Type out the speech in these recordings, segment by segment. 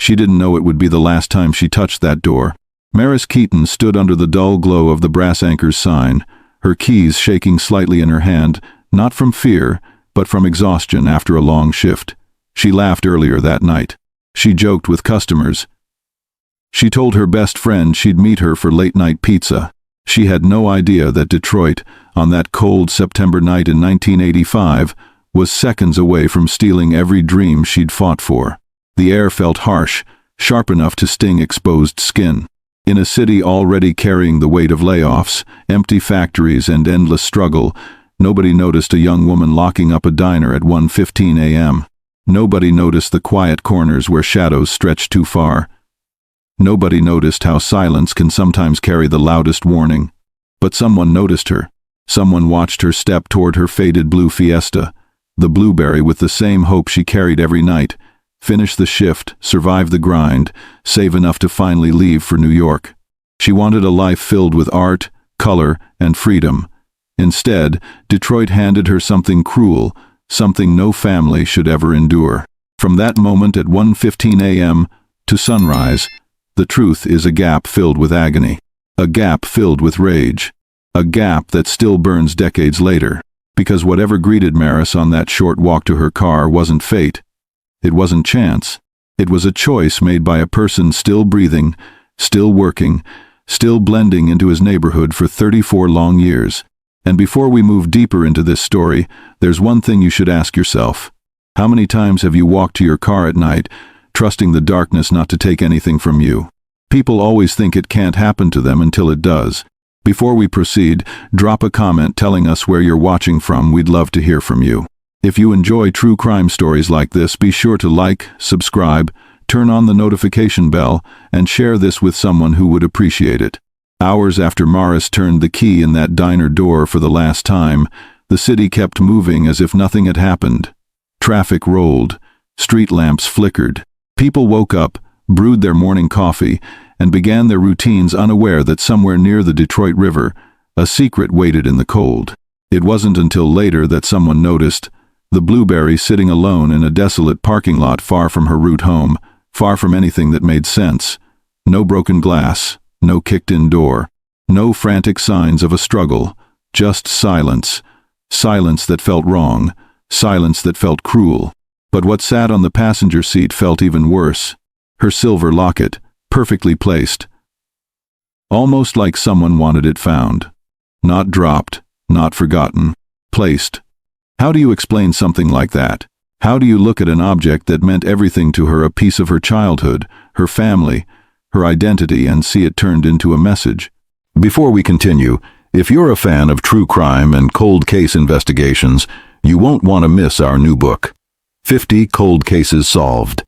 She didn't know it would be the last time she touched that door. Maris Keaton stood under the dull glow of the brass anchor's sign, her keys shaking slightly in her hand, not from fear, but from exhaustion after a long shift. She laughed earlier that night. She joked with customers. She told her best friend she'd meet her for late-night pizza. She had no idea that Detroit, on that cold September night in 1985, was seconds away from stealing every dream she'd fought for. The air felt harsh, sharp enough to sting exposed skin. In a city already carrying the weight of layoffs, empty factories, and endless struggle, nobody noticed a young woman locking up a diner at 1:15 a.m. Nobody noticed the quiet corners where shadows stretched too far. Nobody noticed how silence can sometimes carry the loudest warning. But someone noticed her. Someone watched her step toward her faded blue Fiesta, the blueberry with the same hope she carried every night: finish the shift, survive the grind, save enough to finally leave for New York. She wanted a life filled with art, color, and freedom. Instead, Detroit handed her something cruel, something no family should ever endure. From that moment at 1:15 a.m. to sunrise, the truth is a gap filled with agony, a gap filled with rage, a gap that still burns decades later. Because whatever greeted Maris on that short walk to her car wasn't fate. It wasn't chance. It was a choice made by a person still breathing, still working, still blending into his neighborhood for 34 long years. And before we move deeper into this story, there's one thing you should ask yourself. How many times have you walked to your car at night, trusting the darkness not to take anything from you? People always think it can't happen to them until it does. Before we proceed, drop a comment telling us where you're watching from. We'd love to hear from you. If you enjoy true crime stories like this, be sure to like, subscribe, turn on the notification bell, and share this with someone who would appreciate it. Hours after Maris turned the key in that diner door for the last time, the city kept moving as if nothing had happened. Traffic rolled, street lamps flickered. People woke up, brewed their morning coffee, and began their routines unaware that somewhere near the Detroit River, a secret waited in the cold. It wasn't until later that someone noticed the blueberry sitting alone in a desolate parking lot far from her route home, far from anything that made sense. No broken glass, no kicked-in door, no frantic signs of a struggle, just silence. Silence that felt wrong, silence that felt cruel. But what sat on the passenger seat felt even worse. Her silver locket, perfectly placed. Almost like someone wanted it found. Not dropped, not forgotten, placed. How do you explain something like that? How do you look at an object that meant everything to her, a piece of her childhood, her family, her identity, and see it turned into a message? Before we continue, if you're a fan of true crime and cold case investigations, you won't want to miss our new book, 50 Cold Cases Solved.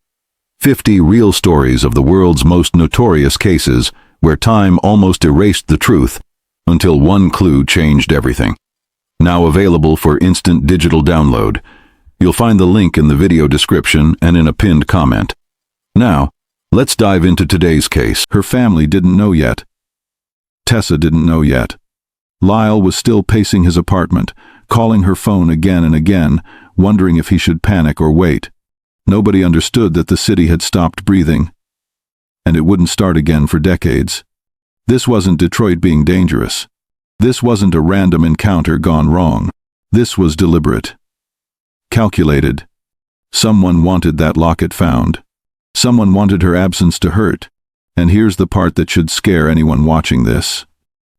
50 real stories of the world's most notorious cases where time almost erased the truth until one clue changed everything. Now available for instant digital download. You'll find the link in the video description and in a pinned comment. Now, let's dive into today's case. Her family didn't know yet. Tessa didn't know yet. Lyle was still pacing his apartment, calling her phone again and again, wondering if he should panic or wait. Nobody understood that the city had stopped breathing, and it wouldn't start again for decades. This wasn't Detroit being dangerous. This wasn't a random encounter gone wrong. This was deliberate. Calculated. Someone wanted that locket found. Someone wanted her absence to hurt. And here's the part that should scare anyone watching this.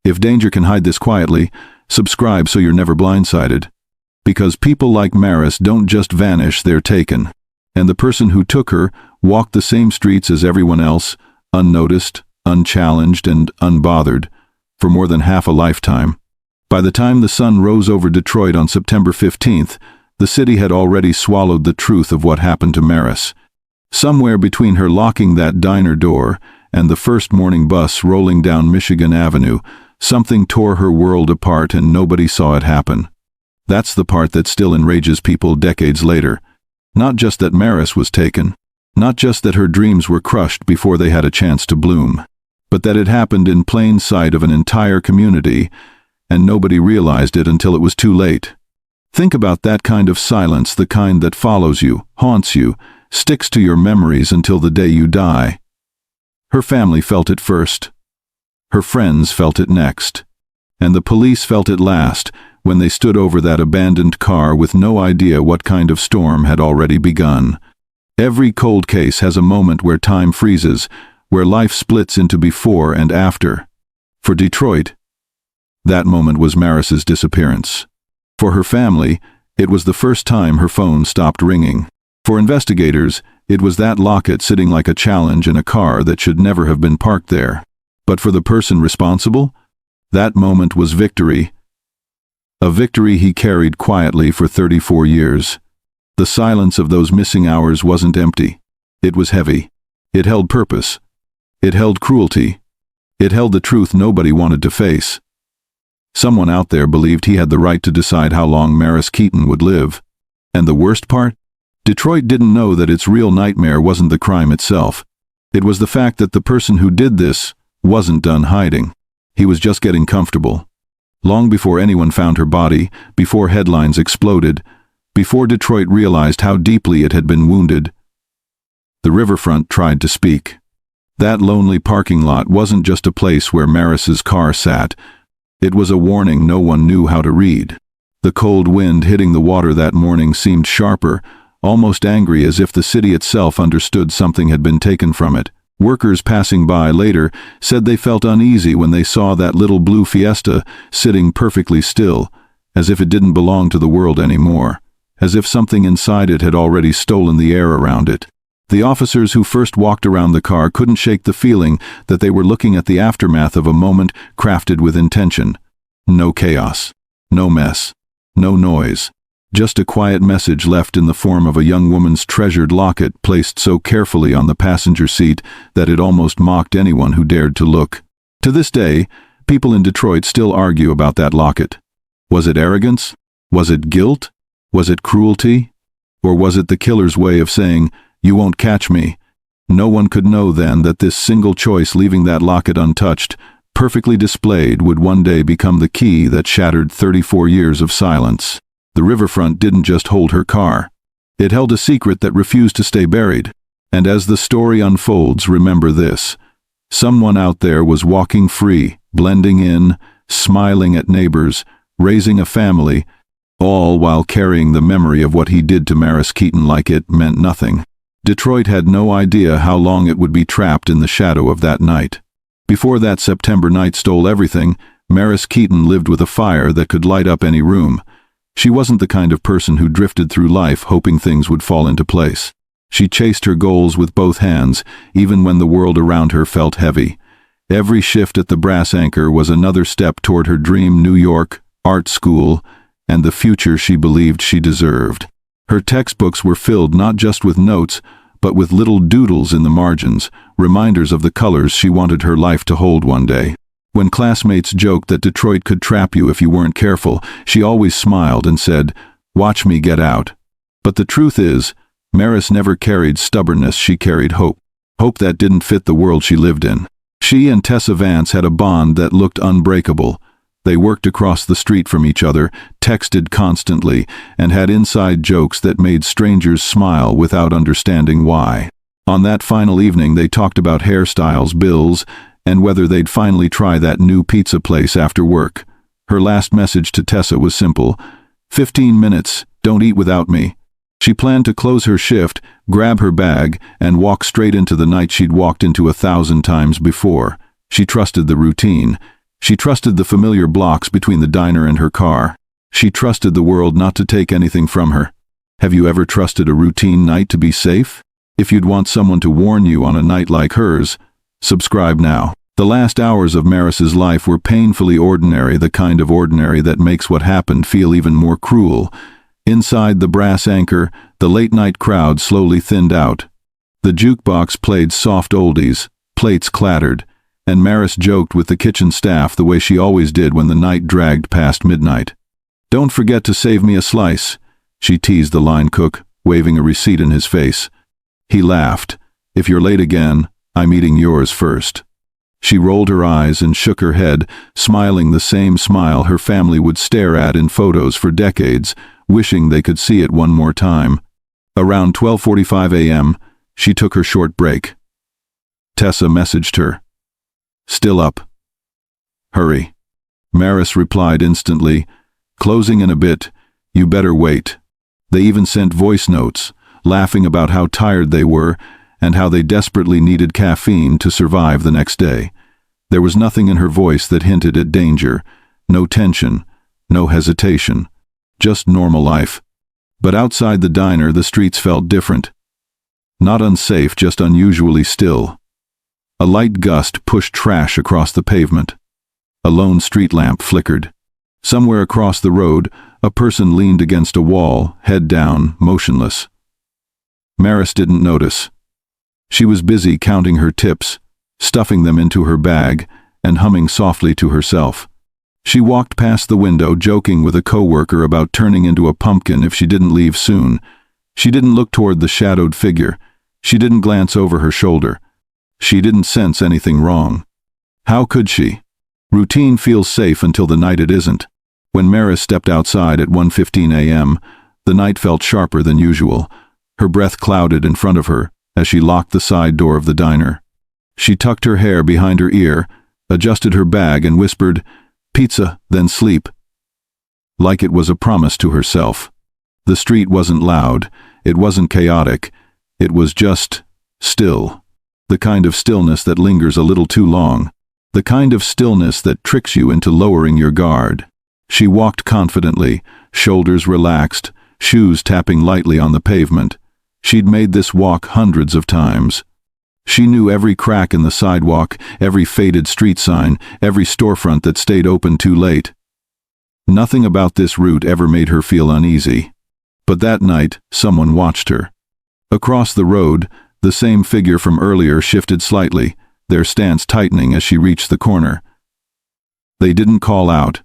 If danger can hide this quietly, subscribe so you're never blindsided. Because people like Maris don't just vanish, they're taken. And the person who took her walked the same streets as everyone else, unnoticed, unchallenged, and unbothered, for more than half a lifetime. By the time the sun rose over Detroit on September 15th, the city had already swallowed the truth of what happened to Maris. Somewhere between her locking that diner door and the first morning bus rolling down Michigan Avenue, something tore her world apart and nobody saw it happen. That's the part that still enrages people decades later. Not just that Maris was taken, not just that her dreams were crushed before they had a chance to bloom, but that it happened in plain sight of an entire community, and nobody realized it until it was too late. Think about that kind of silence, the kind that follows you, haunts you, sticks to your memories until the day you die. Her family felt it first. Her friends felt it next. And the police felt it last, when they stood over that abandoned car with no idea what kind of storm had already begun. Every cold case has a moment where time freezes, where life splits into before and after. For Detroit, that moment was Maris's disappearance. For her family, it was the first time her phone stopped ringing. For investigators, it was that locket sitting like a challenge in a car that should never have been parked there. But for the person responsible, that moment was victory. A victory he carried quietly for 34 years. The silence of those missing hours wasn't empty. It was heavy. It held purpose. It held cruelty. It held the truth nobody wanted to face. Someone out there believed he had the right to decide how long Maris Keaton would live. And the worst part? Detroit didn't know that its real nightmare wasn't the crime itself. It was the fact that the person who did this wasn't done hiding. He was just getting comfortable. Long before anyone found her body, before headlines exploded, before Detroit realized how deeply it had been wounded, the riverfront tried to speak. That lonely parking lot wasn't just a place where Maris's car sat. It was a warning no one knew how to read. The cold wind hitting the water that morning seemed sharper, almost angry, as if the city itself understood something had been taken from it. Workers passing by later said they felt uneasy when they saw that little blue Fiesta sitting perfectly still, as if it didn't belong to the world anymore, as if something inside it had already stolen the air around it. The officers who first walked around the car couldn't shake the feeling that they were looking at the aftermath of a moment crafted with intention. No chaos, no mess, no noise. Just a quiet message left in the form of a young woman's treasured locket placed so carefully on the passenger seat that it almost mocked anyone who dared to look. To this day, people in Detroit still argue about that locket. Was it arrogance? Was it guilt? Was it cruelty? Or was it the killer's way of saying, "You won't catch me"? No one could know then that this single choice, leaving that locket untouched, perfectly displayed, would one day become the key that shattered 34 years of silence. The riverfront didn't just hold her car. It held a secret that refused to stay buried. And as the story unfolds, remember this. Someone out there was walking free, blending in, smiling at neighbors, raising a family, all while carrying the memory of what he did to Maris Keaton like it meant nothing. Detroit had no idea how long it would be trapped in the shadow of that night. Before that September night stole everything, Maris Keaton lived with a fire that could light up any room. She wasn't the kind of person who drifted through life hoping things would fall into place. She chased her goals with both hands, even when the world around her felt heavy. Every shift at the brass anchor was another step toward her dream New York art school and the future she believed she deserved. Her textbooks were filled not just with notes, but with little doodles in the margins, reminders of the colors she wanted her life to hold one day. When classmates joked that Detroit could trap you if you weren't careful, she always smiled and said, "Watch me get out." But the truth is, Maris never carried stubbornness, she carried hope. Hope that didn't fit the world she lived in. She and Tessa Vance had a bond that looked unbreakable. They worked across the street from each other, texted constantly, and had inside jokes that made strangers smile without understanding why. On that final evening, they talked about hairstyles, bills, and whether they'd finally try that new pizza place after work. Her last message to Tessa was simple: 15 minutes, don't eat without me. She planned to close her shift, grab her bag, and walk straight into the night she'd walked into 1,000 times before. She trusted the routine. She trusted the familiar blocks between the diner and her car. She trusted the world not to take anything from her. Have you ever trusted a routine night to be safe? If you'd want someone to warn you on a night like hers, subscribe now. The last hours of Maris's life were painfully ordinary, the kind of ordinary that makes what happened feel even more cruel. Inside the brass anchor, the late-night crowd slowly thinned out. The jukebox played soft oldies, plates clattered, and Maris joked with the kitchen staff the way she always did when the night dragged past midnight. "Don't forget to save me a slice," she teased the line cook, waving a receipt in his face. He laughed. "If you're late again, I'm eating yours first." She rolled her eyes and shook her head, smiling the same smile her family would stare at in photos for decades, wishing they could see it one more time. Around 12:45 a.m., she took her short break. Tessa messaged her. "Still up. Hurry." Maris replied instantly, "Closing in a bit. You better wait." They even sent voice notes, laughing about how tired they were and how they desperately needed caffeine to survive the next day. There was nothing in her voice that hinted at danger, no tension, no hesitation, just normal life. But outside the diner, the streets felt different. Not unsafe, just unusually still. A light gust pushed trash across the pavement. A lone street lamp flickered. Somewhere across the road, a person leaned against a wall, head down, motionless. Maris didn't notice. She was busy counting her tips, stuffing them into her bag, and humming softly to herself. She walked past the window, joking with a coworker about turning into a pumpkin if she didn't leave soon. She didn't look toward the shadowed figure. She didn't glance over her shoulder. She didn't sense anything wrong. How could she? Routine feels safe until the night it isn't. When Maris stepped outside at 1:15 a.m., the night felt sharper than usual. Her breath clouded in front of her as she locked the side door of the diner. She tucked her hair behind her ear, adjusted her bag, and whispered, "Pizza, then sleep." Like it was a promise to herself. The street wasn't loud, it wasn't chaotic, it was just still. The kind of stillness that lingers a little too long. The kind of stillness that tricks you into lowering your guard. She walked confidently, shoulders relaxed, shoes tapping lightly on the pavement. She'd made this walk hundreds of times. She knew every crack in the sidewalk, every faded street sign, every storefront that stayed open too late. Nothing about this route ever made her feel uneasy. But that night, someone watched her. Across the road, the same figure from earlier shifted slightly, their stance tightening as she reached the corner. They didn't call out.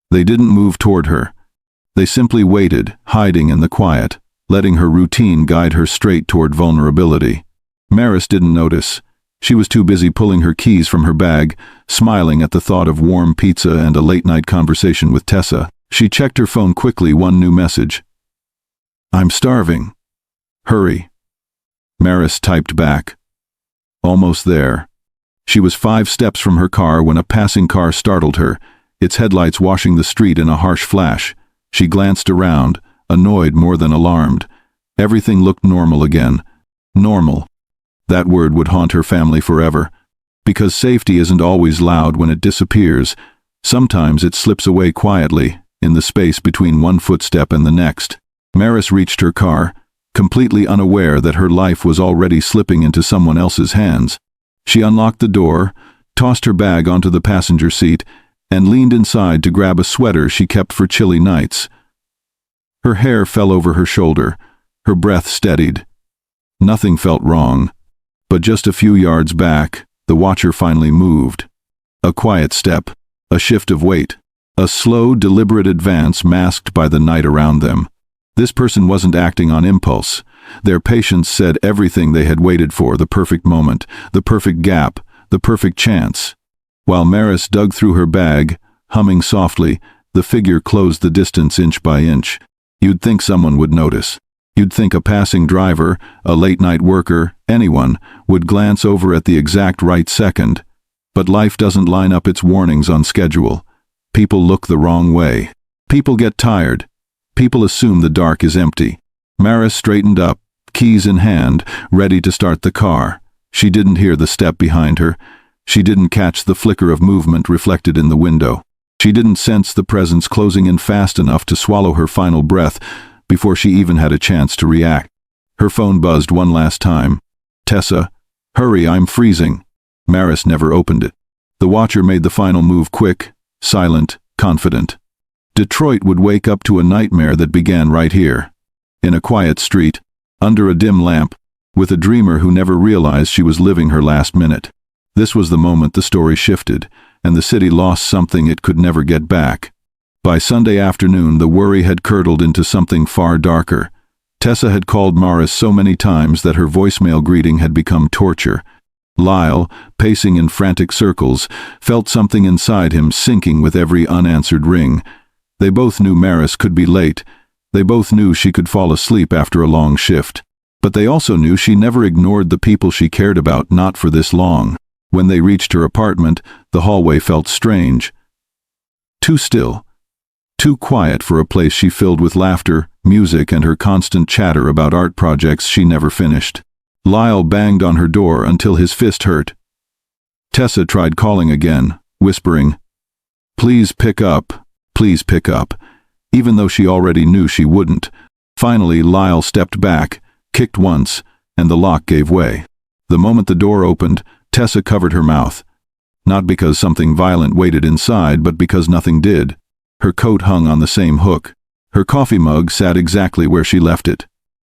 They didn't move toward her. They simply waited, hiding in the quiet, letting her routine guide her straight toward vulnerability. Maris didn't notice. She was too busy pulling her keys from her bag, smiling at the thought of warm pizza and a late-night conversation with Tessa. She checked her phone quickly, one new message. "I'm starving. Hurry." Maris typed back. Almost there. She was 5 steps from her car when a passing car startled her, its headlights washing the street in a harsh flash. She glanced around, annoyed more than alarmed. Everything looked normal again. Normal. That word would haunt her family forever. Because safety isn't always loud when it disappears. Sometimes it slips away quietly, in the space between one footstep and the next. Maris reached her car, completely unaware that her life was already slipping into someone else's hands. She unlocked the door, tossed her bag onto the passenger seat, and leaned inside to grab a sweater she kept for chilly nights. Her hair fell over her shoulder, her breath steadied. Nothing felt wrong. But just a few yards back, the watcher finally moved. A quiet step, a shift of weight, a slow, deliberate advance masked by the night around them. This person wasn't acting on impulse. Their patience said everything they had waited for, the perfect moment, the perfect gap, the perfect chance. While Maris dug through her bag, humming softly, the figure closed the distance inch by inch. You'd think someone would notice. You'd think a passing driver, a late-night worker, anyone, would glance over at the exact right second. But life doesn't line up its warnings on schedule. People look the wrong way. People get tired. People assume the dark is empty. Maris straightened up, keys in hand, ready to start the car. She didn't hear the step behind her. She didn't catch the flicker of movement reflected in the window. She didn't sense the presence closing in fast enough to swallow her final breath before she even had a chance to react. Her phone buzzed one last time. "Tessa, hurry, I'm freezing." Maris never opened it. The watcher made the final move quick, silent, confident. Detroit would wake up to a nightmare that began right here. In a quiet street, under a dim lamp, with a dreamer who never realized she was living her last minute. This was the moment the story shifted, and the city lost something it could never get back. By Sunday afternoon, the worry had curdled into something far darker. Tessa had called Maris so many times that her voicemail greeting had become torture. Lyle, pacing in frantic circles, felt something inside him sinking with every unanswered ring. They both knew Maris could be late, They both knew she could fall asleep after a long shift. But they also knew she never ignored the people she cared about, not for this long. When they reached her apartment, the hallway felt strange. Too still. Too quiet for a place she filled with laughter, music, and her constant chatter about art projects she never finished. Lyle banged on her door until his fist hurt. Tessa tried calling again, whispering, "Please pick up, please pick up," even though she already knew she wouldn't. Finally, Lyle stepped back, kicked once, and the lock gave way. The moment the door opened, Tessa covered her mouth. Not because something violent waited inside, but because nothing did. Her coat hung on the same hook. Her coffee mug sat exactly where she left it.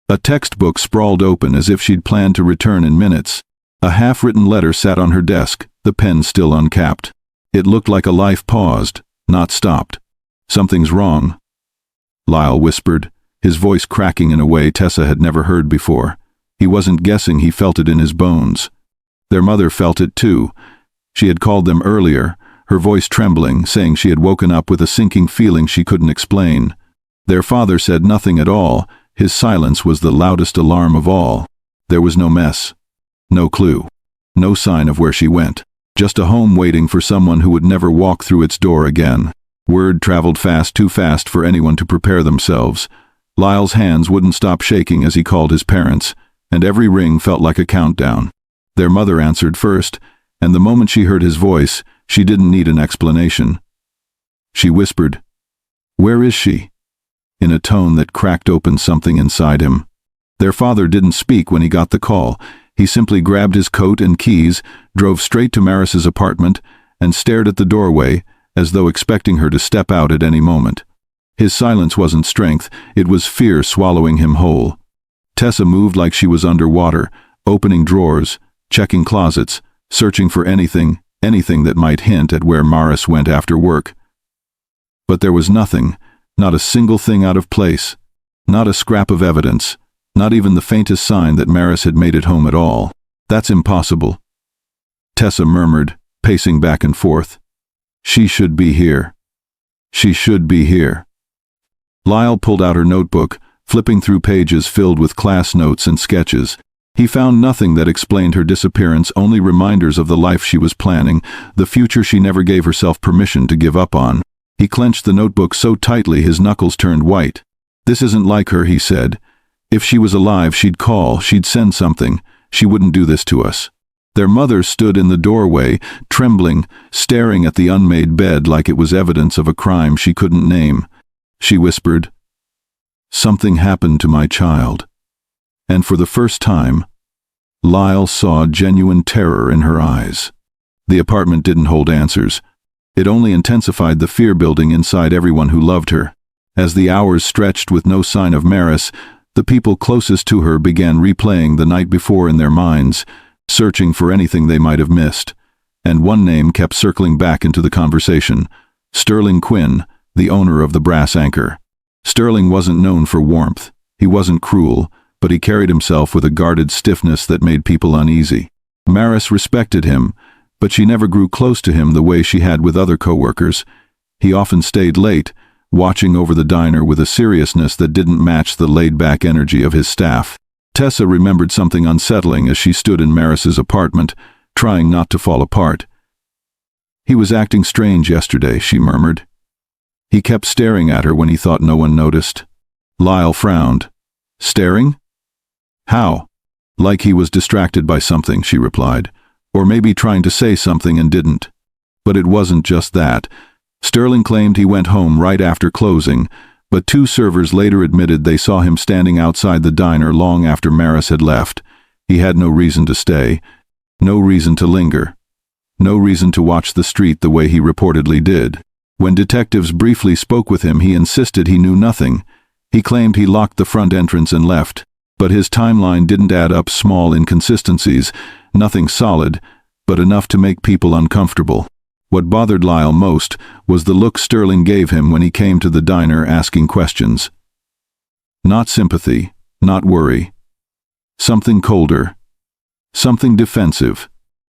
A textbook sprawled open as if she'd planned to return in minutes. A half-written letter sat on her desk, the pen still uncapped. It looked like a life paused, not stopped. "Something's wrong," Lyle whispered, his voice cracking in a way Tessa had never heard before. He wasn't guessing, he felt it in his bones. Their mother felt it too. She had called them earlier, her voice trembling, saying she had woken up with a sinking feeling she couldn't explain. Their father said nothing at all. His silence was the loudest alarm of all. There was no mess. No clue. No sign of where she went. Just a home waiting for someone who would never walk through its door again. Word traveled fast, too fast for anyone to prepare themselves. Lyle's hands wouldn't stop shaking as he called his parents, and every ring felt like a countdown. Their mother answered first, and the moment she heard his voice, she didn't need an explanation. She whispered, "Where is she?" in a tone that cracked open something inside him. Their father didn't speak when he got the call. He simply grabbed his coat and keys, drove straight to Maris's apartment, and stared at the doorway, as though expecting her to step out at any moment. His silence wasn't strength, it was fear swallowing him whole. Tessa moved like she was underwater, opening drawers, checking closets, searching for anything that might hint at where Maris went after work. But there was nothing, not a single thing out of place, not a scrap of evidence, not even the faintest sign that Maris had made it home at all. "That's impossible," Tessa murmured, pacing back and forth. "She should be here. She should be here." Lyle pulled out her notebook, flipping through pages filled with class notes and sketches. He found nothing that explained her disappearance, only reminders of the life she was planning, the future she never gave herself permission to give up on. He clenched the notebook so tightly his knuckles turned white. "This isn't like her," he said. "If she was alive, she'd call, she'd send something. She wouldn't do this to us." Their mother stood in the doorway, trembling, staring at the unmade bed like it was evidence of a crime she couldn't name. She whispered, "Something happened to my child." And for the first time, Lyle saw genuine terror in her eyes. The apartment didn't hold answers. It only intensified the fear building inside everyone who loved her. As the hours stretched with no sign of Maris, the people closest to her began replaying the night before in their minds, searching for anything they might have missed. And one name kept circling back into the conversation: Sterling Quinn, the owner of the Brass Anchor. Sterling wasn't known for warmth. He wasn't cruel, but he carried himself with a guarded stiffness that made people uneasy. Maris respected him, but she never grew close to him the way she had with other coworkers. He often stayed late, watching over the diner with a seriousness that didn't match the laid-back energy of his staff. Tessa remembered something unsettling as she stood in Maris's apartment, trying not to fall apart. "He was acting strange yesterday," she murmured. "He kept staring at her when he thought no one noticed." Lyle frowned. "Staring? How?" "Like he was distracted by something," she replied. "Or maybe trying to say something and didn't." But it wasn't just that. Sterling claimed he went home right after closing, but 2 servers later admitted they saw him standing outside the diner long after Maris had left. He had no reason to stay, no reason to linger, no reason to watch the street the way he reportedly did. When detectives briefly spoke with him, he insisted he knew nothing. He claimed he locked the front entrance and left, but his timeline didn't add up. Small inconsistencies, nothing solid, but enough to make people uncomfortable. What bothered Lyle most was the look Sterling gave him when he came to the diner asking questions. Not sympathy, not worry. Something colder. Something defensive.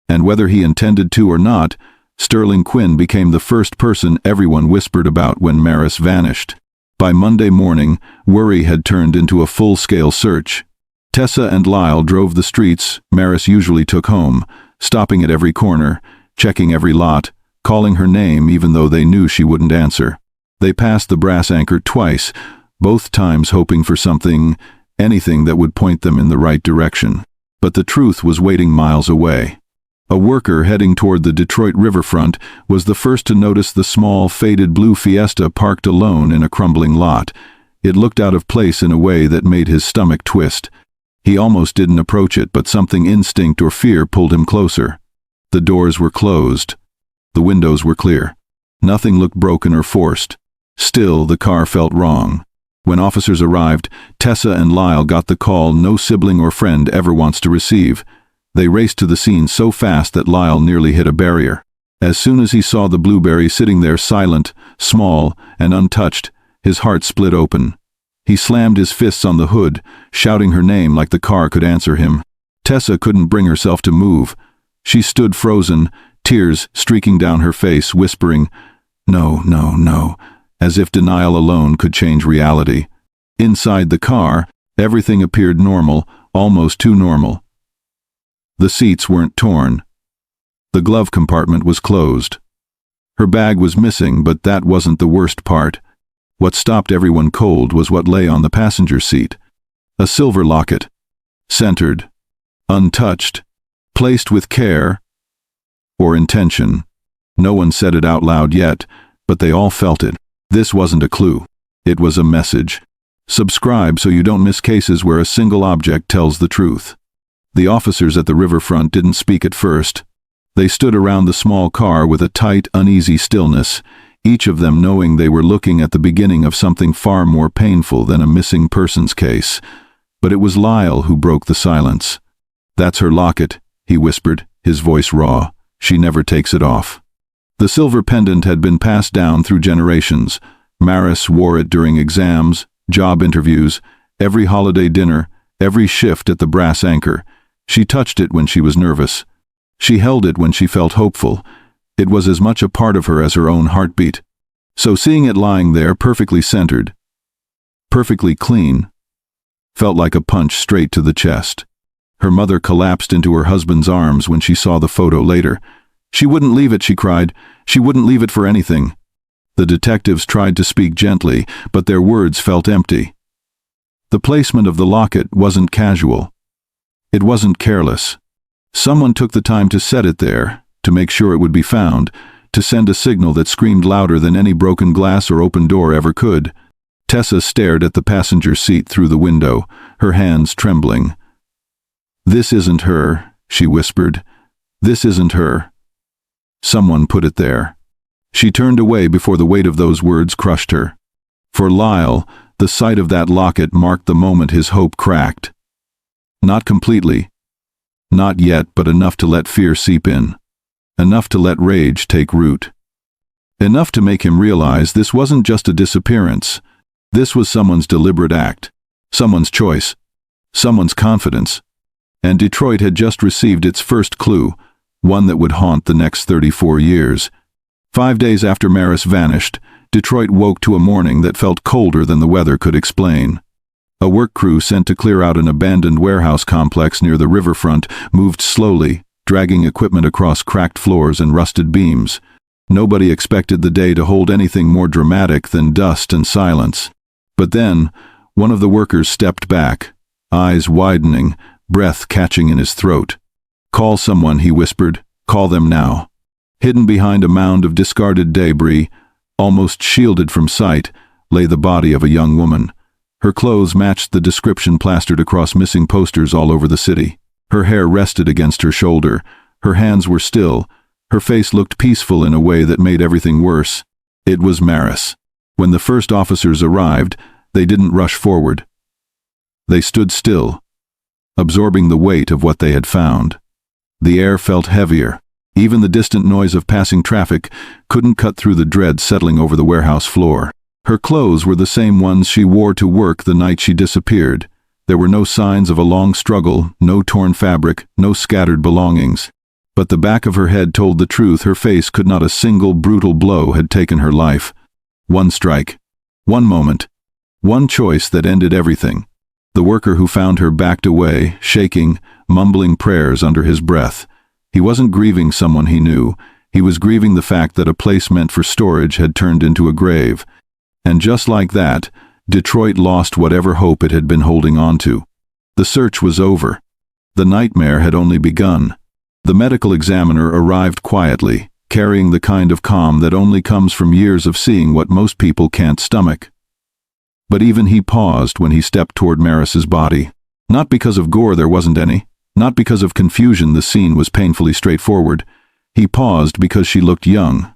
And whether he intended to or not, Sterling Quinn became the first person everyone whispered about when Maris vanished. By Monday morning, worry had turned into a full-scale search. Tessa and Lyle drove the streets Maris usually took home, stopping at every corner, checking every lot, calling her name even though they knew she wouldn't answer. They passed the brass anchor twice, both times hoping for something, anything that would point them in the right direction. But the truth was waiting miles away. A worker heading toward the Detroit riverfront was the first to notice the small, faded blue Fiesta parked alone in a crumbling lot. It looked out of place in a way that made his stomach twist. He almost didn't approach it, but something instinct or fear pulled him closer. The doors were closed. The windows were clear. Nothing looked broken or forced. Still, the car felt wrong. When officers arrived, Tessa and Lyle got the call no sibling or friend ever wants to receive. They raced to the scene so fast that Lyle nearly hit a barrier. As soon as he saw the blueberry sitting there silent, small, and untouched, his heart split open. He slammed his fists on the hood, shouting her name like the car could answer him. Tessa couldn't bring herself to move. She stood frozen, tears streaking down her face, whispering, "No, no, no," as if denial alone could change reality. Inside the car, everything appeared normal, almost too normal. The seats weren't torn. The glove compartment was closed. Her bag was missing, but that wasn't the worst part. What stopped everyone cold was what lay on the passenger seat. A silver locket. Centered. Untouched. Placed with care. Or intention. No one said it out loud yet, but they all felt it. This wasn't a clue. It was a message. Subscribe so you don't miss cases where a single object tells the truth. The officers at the riverfront didn't speak at first. They stood around the small car with a tight, uneasy stillness, each of them knowing they were looking at the beginning of something far more painful than a missing persons case. But it was Lyle who broke the silence. "That's her locket," he whispered, his voice raw. "She never takes it off." The silver pendant had been passed down through generations. Maris wore it during exams, job interviews, every holiday dinner, every shift at the brass anchor. She touched it when she was nervous. She held it when she felt hopeful. It was as much a part of her as her own heartbeat. So seeing it lying there perfectly centered, perfectly clean, felt like a punch straight to the chest. Her mother collapsed into her husband's arms when she saw the photo later. "She wouldn't leave it," she cried. "She wouldn't leave it for anything." The detectives tried to speak gently, but their words felt empty. The placement of the locket wasn't casual. It wasn't careless. Someone took the time to set it there, to make sure it would be found, to send a signal that screamed louder than any broken glass or open door ever could. Tessa stared at the passenger seat through the window, her hands trembling. "This isn't her," she whispered. "This isn't her. Someone put it there." She turned away before the weight of those words crushed her. For Lyle, the sight of that locket marked the moment his hope cracked. Not completely. Not yet, but enough to let fear seep in. Enough to let rage take root. Enough to make him realize this wasn't just a disappearance. This was someone's deliberate act. Someone's choice. Someone's confidence. And Detroit had just received its first clue, one that would haunt the next 34 years. 5 days after Maris vanished, Detroit woke to a morning that felt colder than the weather could explain. A work crew sent to clear out an abandoned warehouse complex near the riverfront moved slowly, dragging equipment across cracked floors and rusted beams. Nobody expected the day to hold anything more dramatic than dust and silence. But then, one of the workers stepped back, eyes widening, breath catching in his throat. "Call someone," he whispered. "Call them now." Hidden behind a mound of discarded debris, almost shielded from sight, lay the body of a young woman. Her clothes matched the description plastered across missing posters all over the city. Her hair rested against her shoulder. Her hands were still. Her face looked peaceful in a way that made everything worse. It was Maris. When the first officers arrived, they didn't rush forward. They stood still, absorbing the weight of what they had found. The air felt heavier. Even the distant noise of passing traffic couldn't cut through the dread settling over the warehouse floor. Her clothes were the same ones she wore to work the night she disappeared. There were no signs of a long struggle, no torn fabric, no scattered belongings. But the back of her head told the truth. Her face could not. A single brutal blow had taken her life. One strike. One moment. One choice that ended everything. The worker who found her backed away, shaking, mumbling prayers under his breath. He wasn't grieving someone he knew. He was grieving the fact that a place meant for storage had turned into a grave. And just like that, Detroit lost whatever hope it had been holding on to. The search was over. The nightmare had only begun. The medical examiner arrived quietly, carrying the kind of calm that only comes from years of seeing what most people can't stomach. But even he paused when he stepped toward Maris's body. Not because of gore, there wasn't any. Not because of confusion, the scene was painfully straightforward. He paused because she looked young.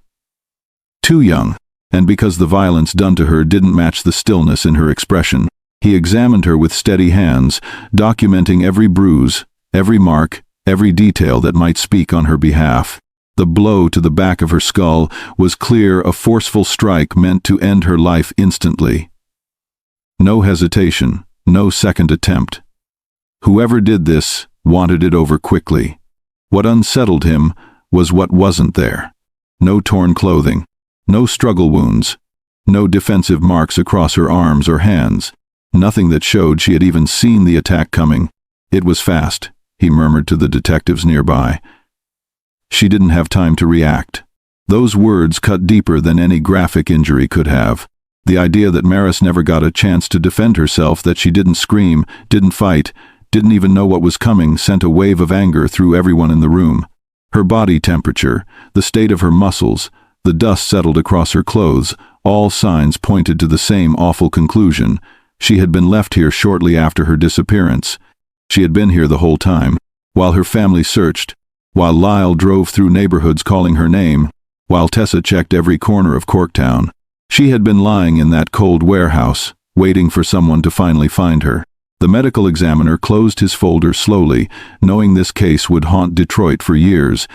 Too young. And because the violence done to her didn't match the stillness in her expression. He examined her with steady hands, documenting every bruise, every mark, every detail that might speak on her behalf. The blow to the back of her skull was clear, a forceful strike meant to end her life instantly. No hesitation, no second attempt. Whoever did this wanted it over quickly. What unsettled him was what wasn't there. No torn clothing, no struggle wounds, no defensive marks across her arms or hands, nothing that showed she had even seen the attack coming. It was fast, he murmured to the detectives nearby. She didn't have time to react. Those words cut deeper than any graphic injury could have. The idea that Maris never got a chance to defend herself, that she didn't scream, didn't fight, didn't even know what was coming, sent a wave of anger through everyone in the room. Her body temperature, the state of her muscles, the dust settled across her clothes, all signs pointed to the same awful conclusion. She had been left here shortly after her disappearance. She had been here the whole time, while her family searched, while Lyle drove through neighborhoods calling her name, while Tessa checked every corner of Corktown. She had been lying in that cold warehouse, waiting for someone to finally find her. The medical examiner closed his folder slowly, knowing this case would haunt Detroit for years.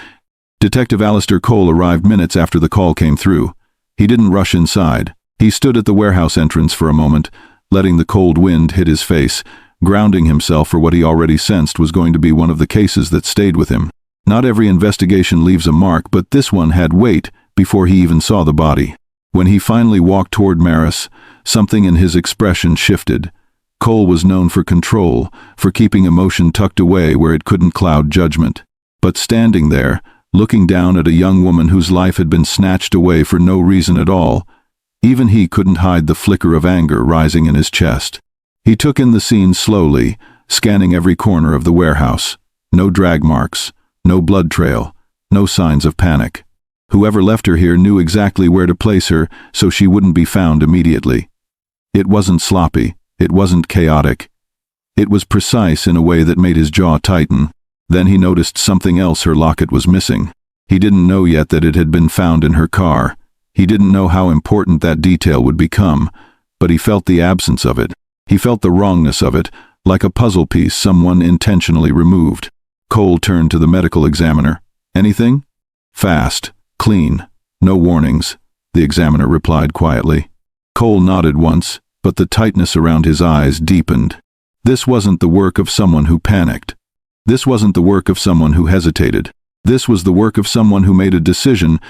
Detective Alistair Cole arrived minutes after the call came through. He didn't rush inside. He stood at the warehouse entrance for a moment, letting the cold wind hit his face, grounding himself for what he already sensed was going to be one of the cases that stayed with him. Not every investigation leaves a mark, but this one had weight before he even saw the body. When he finally walked toward Maris, something in his expression shifted. Cole was known for control, for keeping emotion tucked away where it couldn't cloud judgment. But standing there, looking down at a young woman whose life had been snatched away for no reason at all, even he couldn't hide the flicker of anger rising in his chest. He took in the scene slowly, scanning every corner of the warehouse. No drag marks, no blood trail, no signs of panic. Whoever left her here knew exactly where to place her so she wouldn't be found immediately. It wasn't sloppy, it wasn't chaotic. It was precise in a way that made his jaw tighten. Then he noticed something else: her locket was missing. He didn't know yet that it had been found in her car. He didn't know how important that detail would become, but he felt the absence of it. He felt the wrongness of it, like a puzzle piece someone intentionally removed. Cole turned to the medical examiner. "Anything?" "Fast. Clean. No warnings," the examiner replied quietly. Cole nodded once, but the tightness around his eyes deepened. This wasn't the work of someone who panicked. This wasn't the work of someone who hesitated. This was the work of someone who made a decision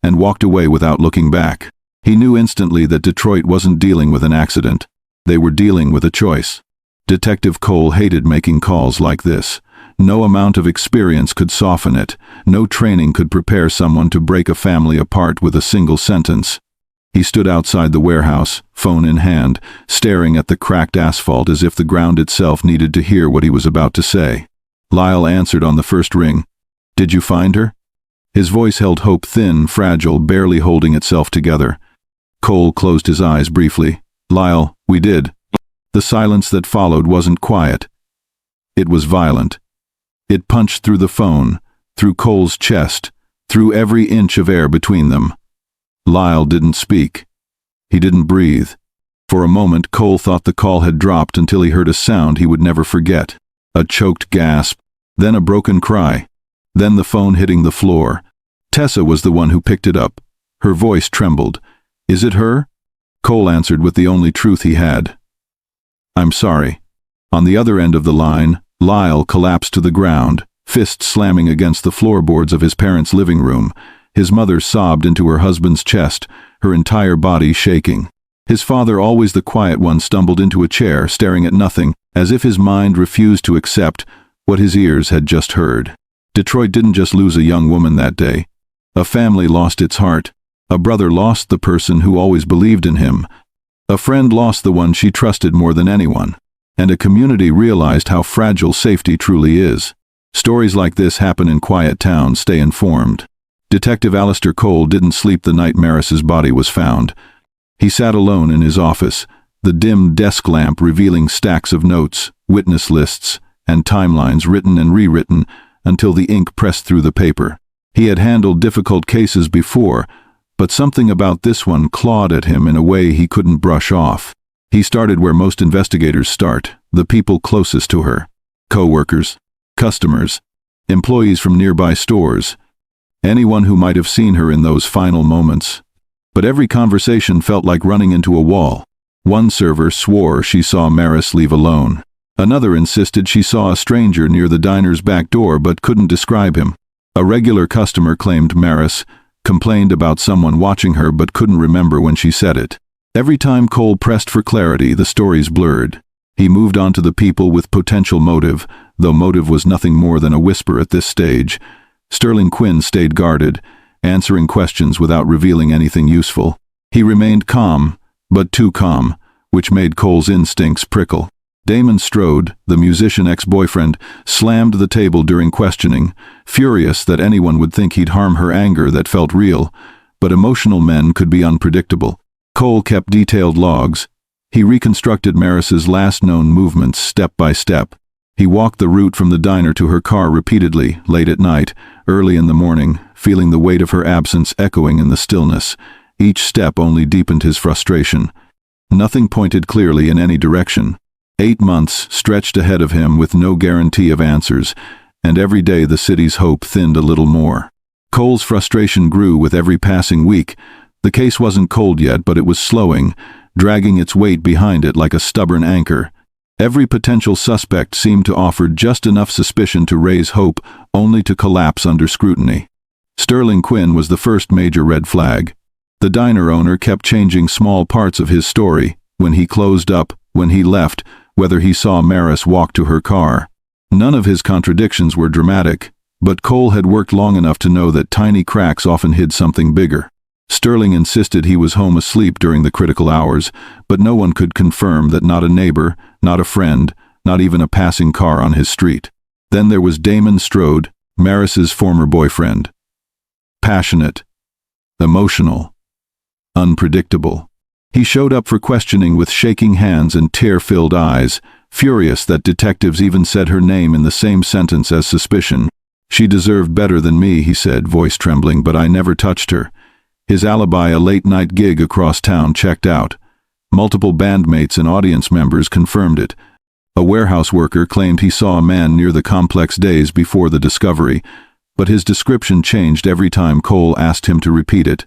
and walked away without looking back. He knew instantly that Detroit wasn't dealing with an accident. They were dealing with a choice. Detective Cole hated making calls like this. No amount of experience could soften it. No training could prepare someone to break a family apart with a single sentence. He stood outside the warehouse, phone in hand, staring at the cracked asphalt as if the ground itself needed to hear what he was about to say. Lyle answered on the first ring. "Did you find her?" His voice held hope, thin, fragile, barely holding itself together. Cole closed his eyes briefly. "Lyle, we did." The silence that followed wasn't quiet. It was violent. It punched through the phone, through Cole's chest, through every inch of air between them. Lyle didn't speak. He didn't breathe. For a moment, Cole thought the call had dropped until he heard a sound he would never forget. A choked gasp, then a broken cry, then the phone hitting the floor. Tessa was the one who picked it up. Her voice trembled. "Is it her?" Cole answered with the only truth he had. "I'm sorry." On the other end of the line, Lyle collapsed to the ground, fists slamming against the floorboards of his parents' living room. His mother sobbed into her husband's chest, her entire body shaking. His father, always the quiet one, stumbled into a chair, staring at nothing, as if his mind refused to accept what his ears had just heard. Detroit didn't just lose a young woman that day. A family lost its heart. A brother lost the person who always believed in him. A friend lost the one she trusted more than anyone. And a community realized how fragile safety truly is. Stories like this happen in quiet towns. Stay informed. Detective Alistair Cole didn't sleep the night Maris's body was found. He sat alone in his office, the dim desk lamp revealing stacks of notes, witness lists, and timelines written and rewritten until the ink pressed through the paper. He had handled difficult cases before, but something about this one clawed at him in a way he couldn't brush off. He started where most investigators start, the people closest to her. Co-workers, customers, employees from nearby stores, anyone who might have seen her in those final moments. But every conversation felt like running into a wall. One server swore she saw Maris leave alone. Another insisted she saw a stranger near the diner's back door but couldn't describe him. A regular customer claimed Maris complained about someone watching her but couldn't remember when she said it. Every time Cole pressed for clarity, the stories blurred. He moved on to the people with potential motive, though motive was nothing more than a whisper at this stage. Sterling Quinn stayed guarded, answering questions without revealing anything useful. He remained calm, but too calm, which made Cole's instincts prickle. Damon Strode, the musician ex-boyfriend, slammed the table during questioning, furious that anyone would think he'd harm her. Anger that felt real, but emotional men could be unpredictable. Cole kept detailed logs. He reconstructed Maris's last known movements step by step. He walked the route from the diner to her car repeatedly, late at night, early in the morning, feeling the weight of her absence echoing in the stillness. Each step only deepened his frustration. Nothing pointed clearly in any direction. 8 months stretched ahead of him with no guarantee of answers, and every day the city's hope thinned a little more. Cole's frustration grew with every passing week. The case wasn't cold yet, but it was slowing, dragging its weight behind it like a stubborn anchor. Every potential suspect seemed to offer just enough suspicion to raise hope, only to collapse under scrutiny. Sterling Quinn was the first major red flag. The diner owner kept changing small parts of his story, when he closed up, when he left, whether he saw Maris walk to her car. None of his contradictions were dramatic, but Cole had worked long enough to know that tiny cracks often hid something bigger. Sterling insisted he was home asleep during the critical hours, but no one could confirm that. Not a neighbor, not a friend, not even a passing car on his street. Then there was Damon Strode, Maris's former boyfriend. Passionate, emotional, unpredictable. He showed up for questioning with shaking hands and tear-filled eyes, furious that detectives even said her name in the same sentence as suspicion. "She deserved better than me," he said, voice trembling, "but I never touched her." His alibi, a late-night gig across town, checked out. Multiple bandmates and audience members confirmed it. A warehouse worker claimed he saw a man near the complex days before the discovery, but his description changed every time Cole asked him to repeat it.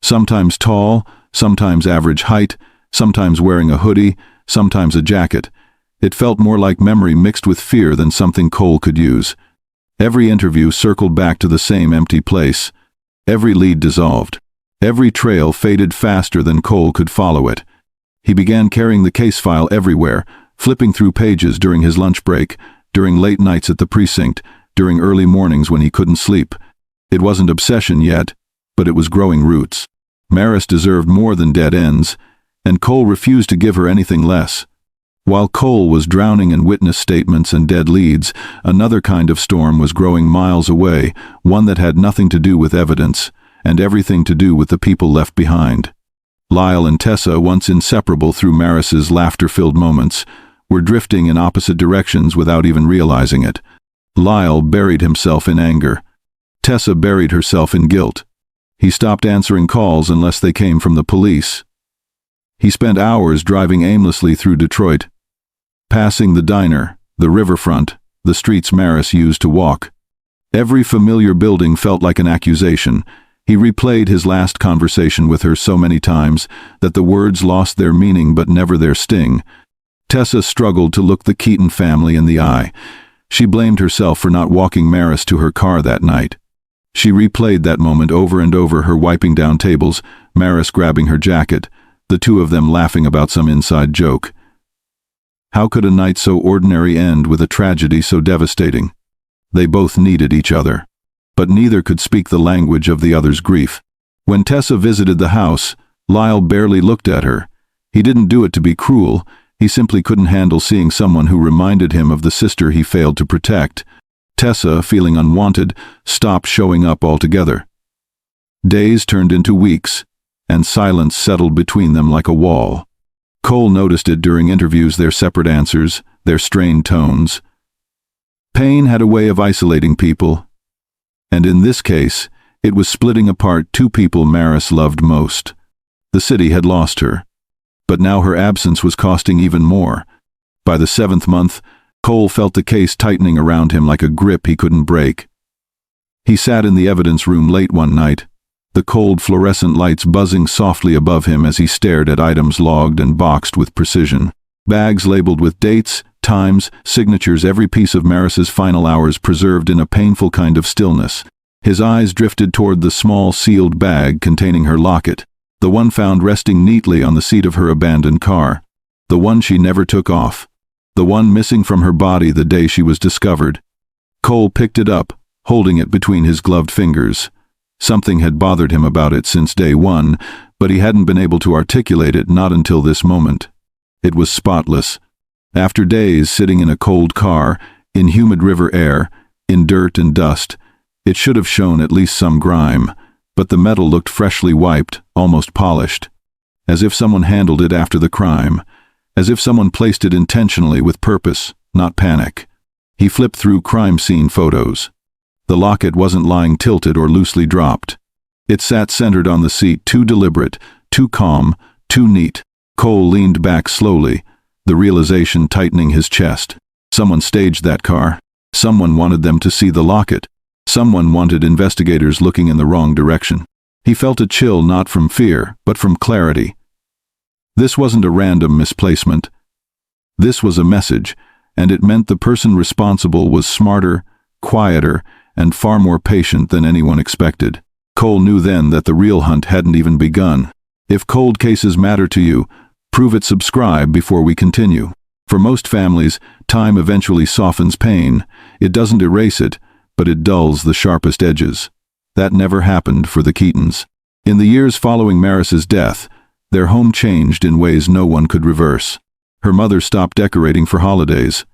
Sometimes tall, sometimes average height, sometimes wearing a hoodie, sometimes a jacket. It felt more like memory mixed with fear than something Cole could use. Every interview circled back to the same empty place. Every lead dissolved. Every trail faded faster than Cole could follow it. He began carrying the case file everywhere, flipping through pages during his lunch break, during late nights at the precinct, during early mornings when he couldn't sleep. It wasn't obsession yet, but it was growing roots. Maris deserved more than dead ends, and Cole refused to give her anything less. While Cole was drowning in witness statements and dead leads, another kind of storm was growing miles away, one that had nothing to do with evidence, and everything to do with the people left behind. Lyle and Tessa, once inseparable through Maris's laughter-filled moments, were drifting in opposite directions without even realizing it. Lyle buried himself in anger. Tessa buried herself in guilt. He stopped answering calls unless they came from the police. He spent hours driving aimlessly through Detroit, passing the diner, the riverfront, the streets Maris used to walk. Every familiar building felt like an accusation. He replayed his last conversation with her so many times that the words lost their meaning but never their sting. Tessa struggled to look the Keaton family in the eye. She blamed herself for not walking Maris to her car that night. She replayed that moment over and over, her wiping down tables, Maris grabbing her jacket, the two of them laughing about some inside joke. How could a night so ordinary end with a tragedy so devastating? They both needed each other, but neither could speak the language of the other's grief. When Tessa visited the house, Lyle barely looked at her. He didn't do it to be cruel, he simply couldn't handle seeing someone who reminded him of the sister he failed to protect. Tessa, feeling unwanted, stopped showing up altogether. Days turned into weeks, and silence settled between them like a wall. Cole noticed it during interviews, their separate answers, their strained tones. Pain had a way of isolating people, and in this case, it was splitting apart two people Maris loved most. The city had lost her, but now her absence was costing even more. By the 7th month, Cole felt the case tightening around him like a grip he couldn't break. He sat in the evidence room late one night, the cold fluorescent lights buzzing softly above him as he stared at items logged and boxed with precision. Bags labeled with dates, times, signatures, every piece of Maris's final hours preserved in a painful kind of stillness. His eyes drifted toward the small sealed bag containing her locket, the one found resting neatly on the seat of her abandoned car, the one she never took off, the one missing from her body the day she was discovered. Cole picked it up, holding it between his gloved fingers. Something had bothered him about it since day one, but he hadn't been able to articulate it, not until this moment. It was spotless. After days sitting in a cold car, in humid river air, in dirt and dust, it should have shown at least some grime, but the metal looked freshly wiped, almost polished, as if someone handled it after the crime, as if someone placed it intentionally with purpose, not panic. He flipped through crime scene photos. The locket wasn't lying tilted or loosely dropped. It sat centered on the seat, too deliberate, too calm, too neat. Cole leaned back slowly, the realization tightening his chest. Someone staged that car. Someone wanted them to see the locket. Someone wanted investigators looking in the wrong direction. He felt a chill, not from fear, but from clarity. This wasn't a random misplacement. This was a message, and it meant the person responsible was smarter, quieter, and far more patient than anyone expected. Cole knew then that the real hunt hadn't even begun. If cold cases matter to you, prove it. Subscribe before we continue. For most families, time eventually softens pain. It doesn't erase it, but it dulls the sharpest edges. That never happened for the Keatons. In the years following Maris's death, their home changed in ways no one could reverse. Her mother stopped decorating for holidays.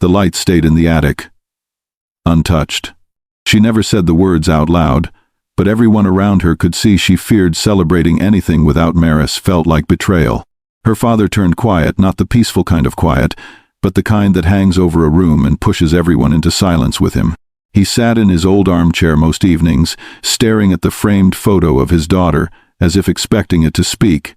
The lights stayed in the attic, untouched. She never said the words out loud, but everyone around her could see she feared celebrating anything without Maris felt like betrayal. Her father turned quiet, not the peaceful kind of quiet, but the kind that hangs over a room and pushes everyone into silence with him. He sat in his old armchair most evenings, staring at the framed photo of his daughter, as if expecting it to speak.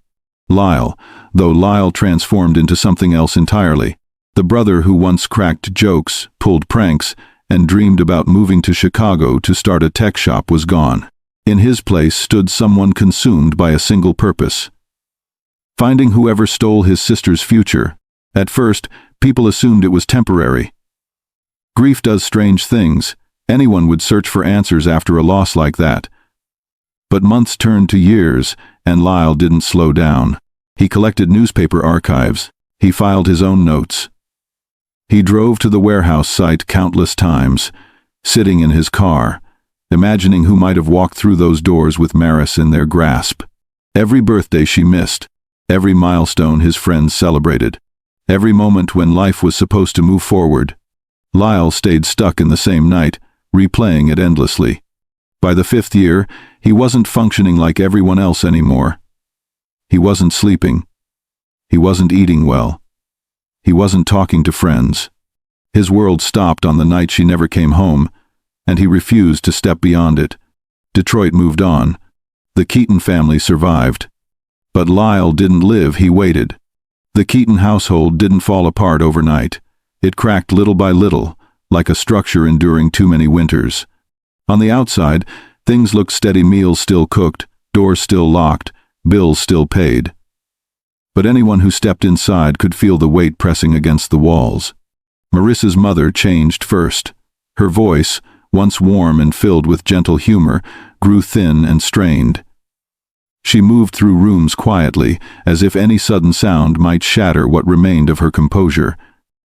Lyle, though Lyle transformed into something else entirely. The brother who once cracked jokes, pulled pranks, and dreamed about moving to Chicago to start a tech shop was gone. In his place stood someone consumed by a single purpose: finding whoever stole his sister's future. At first, people assumed it was temporary. Grief does strange things. Anyone would search for answers after a loss like that. But months turned to years, and Lyle didn't slow down. He collected newspaper archives. He filed his own notes. He drove to the warehouse site countless times, sitting in his car, imagining who might have walked through those doors with Maris in their grasp. Every birthday she missed, every milestone his friends celebrated, every moment when life was supposed to move forward. Lyle stayed stuck in the same night, replaying it endlessly. By the 5th year, he wasn't functioning like everyone else anymore. He wasn't sleeping. He wasn't eating well. He wasn't talking to friends. His world stopped on the night she never came home, and he refused to step beyond it. Detroit moved on. The Keaton family survived. But Lyle didn't live, he waited. The Keaton household didn't fall apart overnight. It cracked little by little, like a structure enduring too many winters. On the outside, things looked steady: meals still cooked, doors still locked, bills still paid. But anyone who stepped inside could feel the weight pressing against the walls. Maris's mother changed first. Her voice, once warm and filled with gentle humor, grew thin and strained. She moved through rooms quietly, as if any sudden sound might shatter what remained of her composure.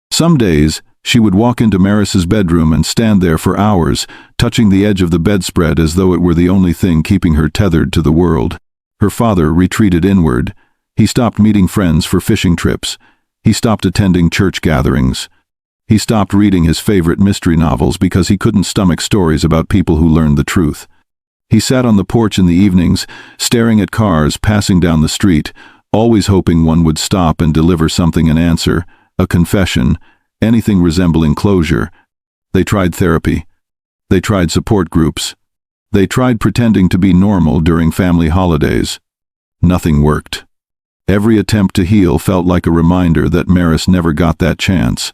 Some days, she would walk into Maris's bedroom and stand there for hours, touching the edge of the bedspread as though it were the only thing keeping her tethered to the world. Her father retreated inward. He stopped meeting friends for fishing trips. He stopped attending church gatherings. He stopped reading his favorite mystery novels because he couldn't stomach stories about people who learned the truth. He sat on the porch in the evenings, staring at cars passing down the street, always hoping one would stop and deliver something, an answer, a confession, anything resembling closure. They tried therapy. They tried support groups. They tried pretending to be normal during family holidays. Nothing worked. Every attempt to heal felt like a reminder that Maris never got that chance.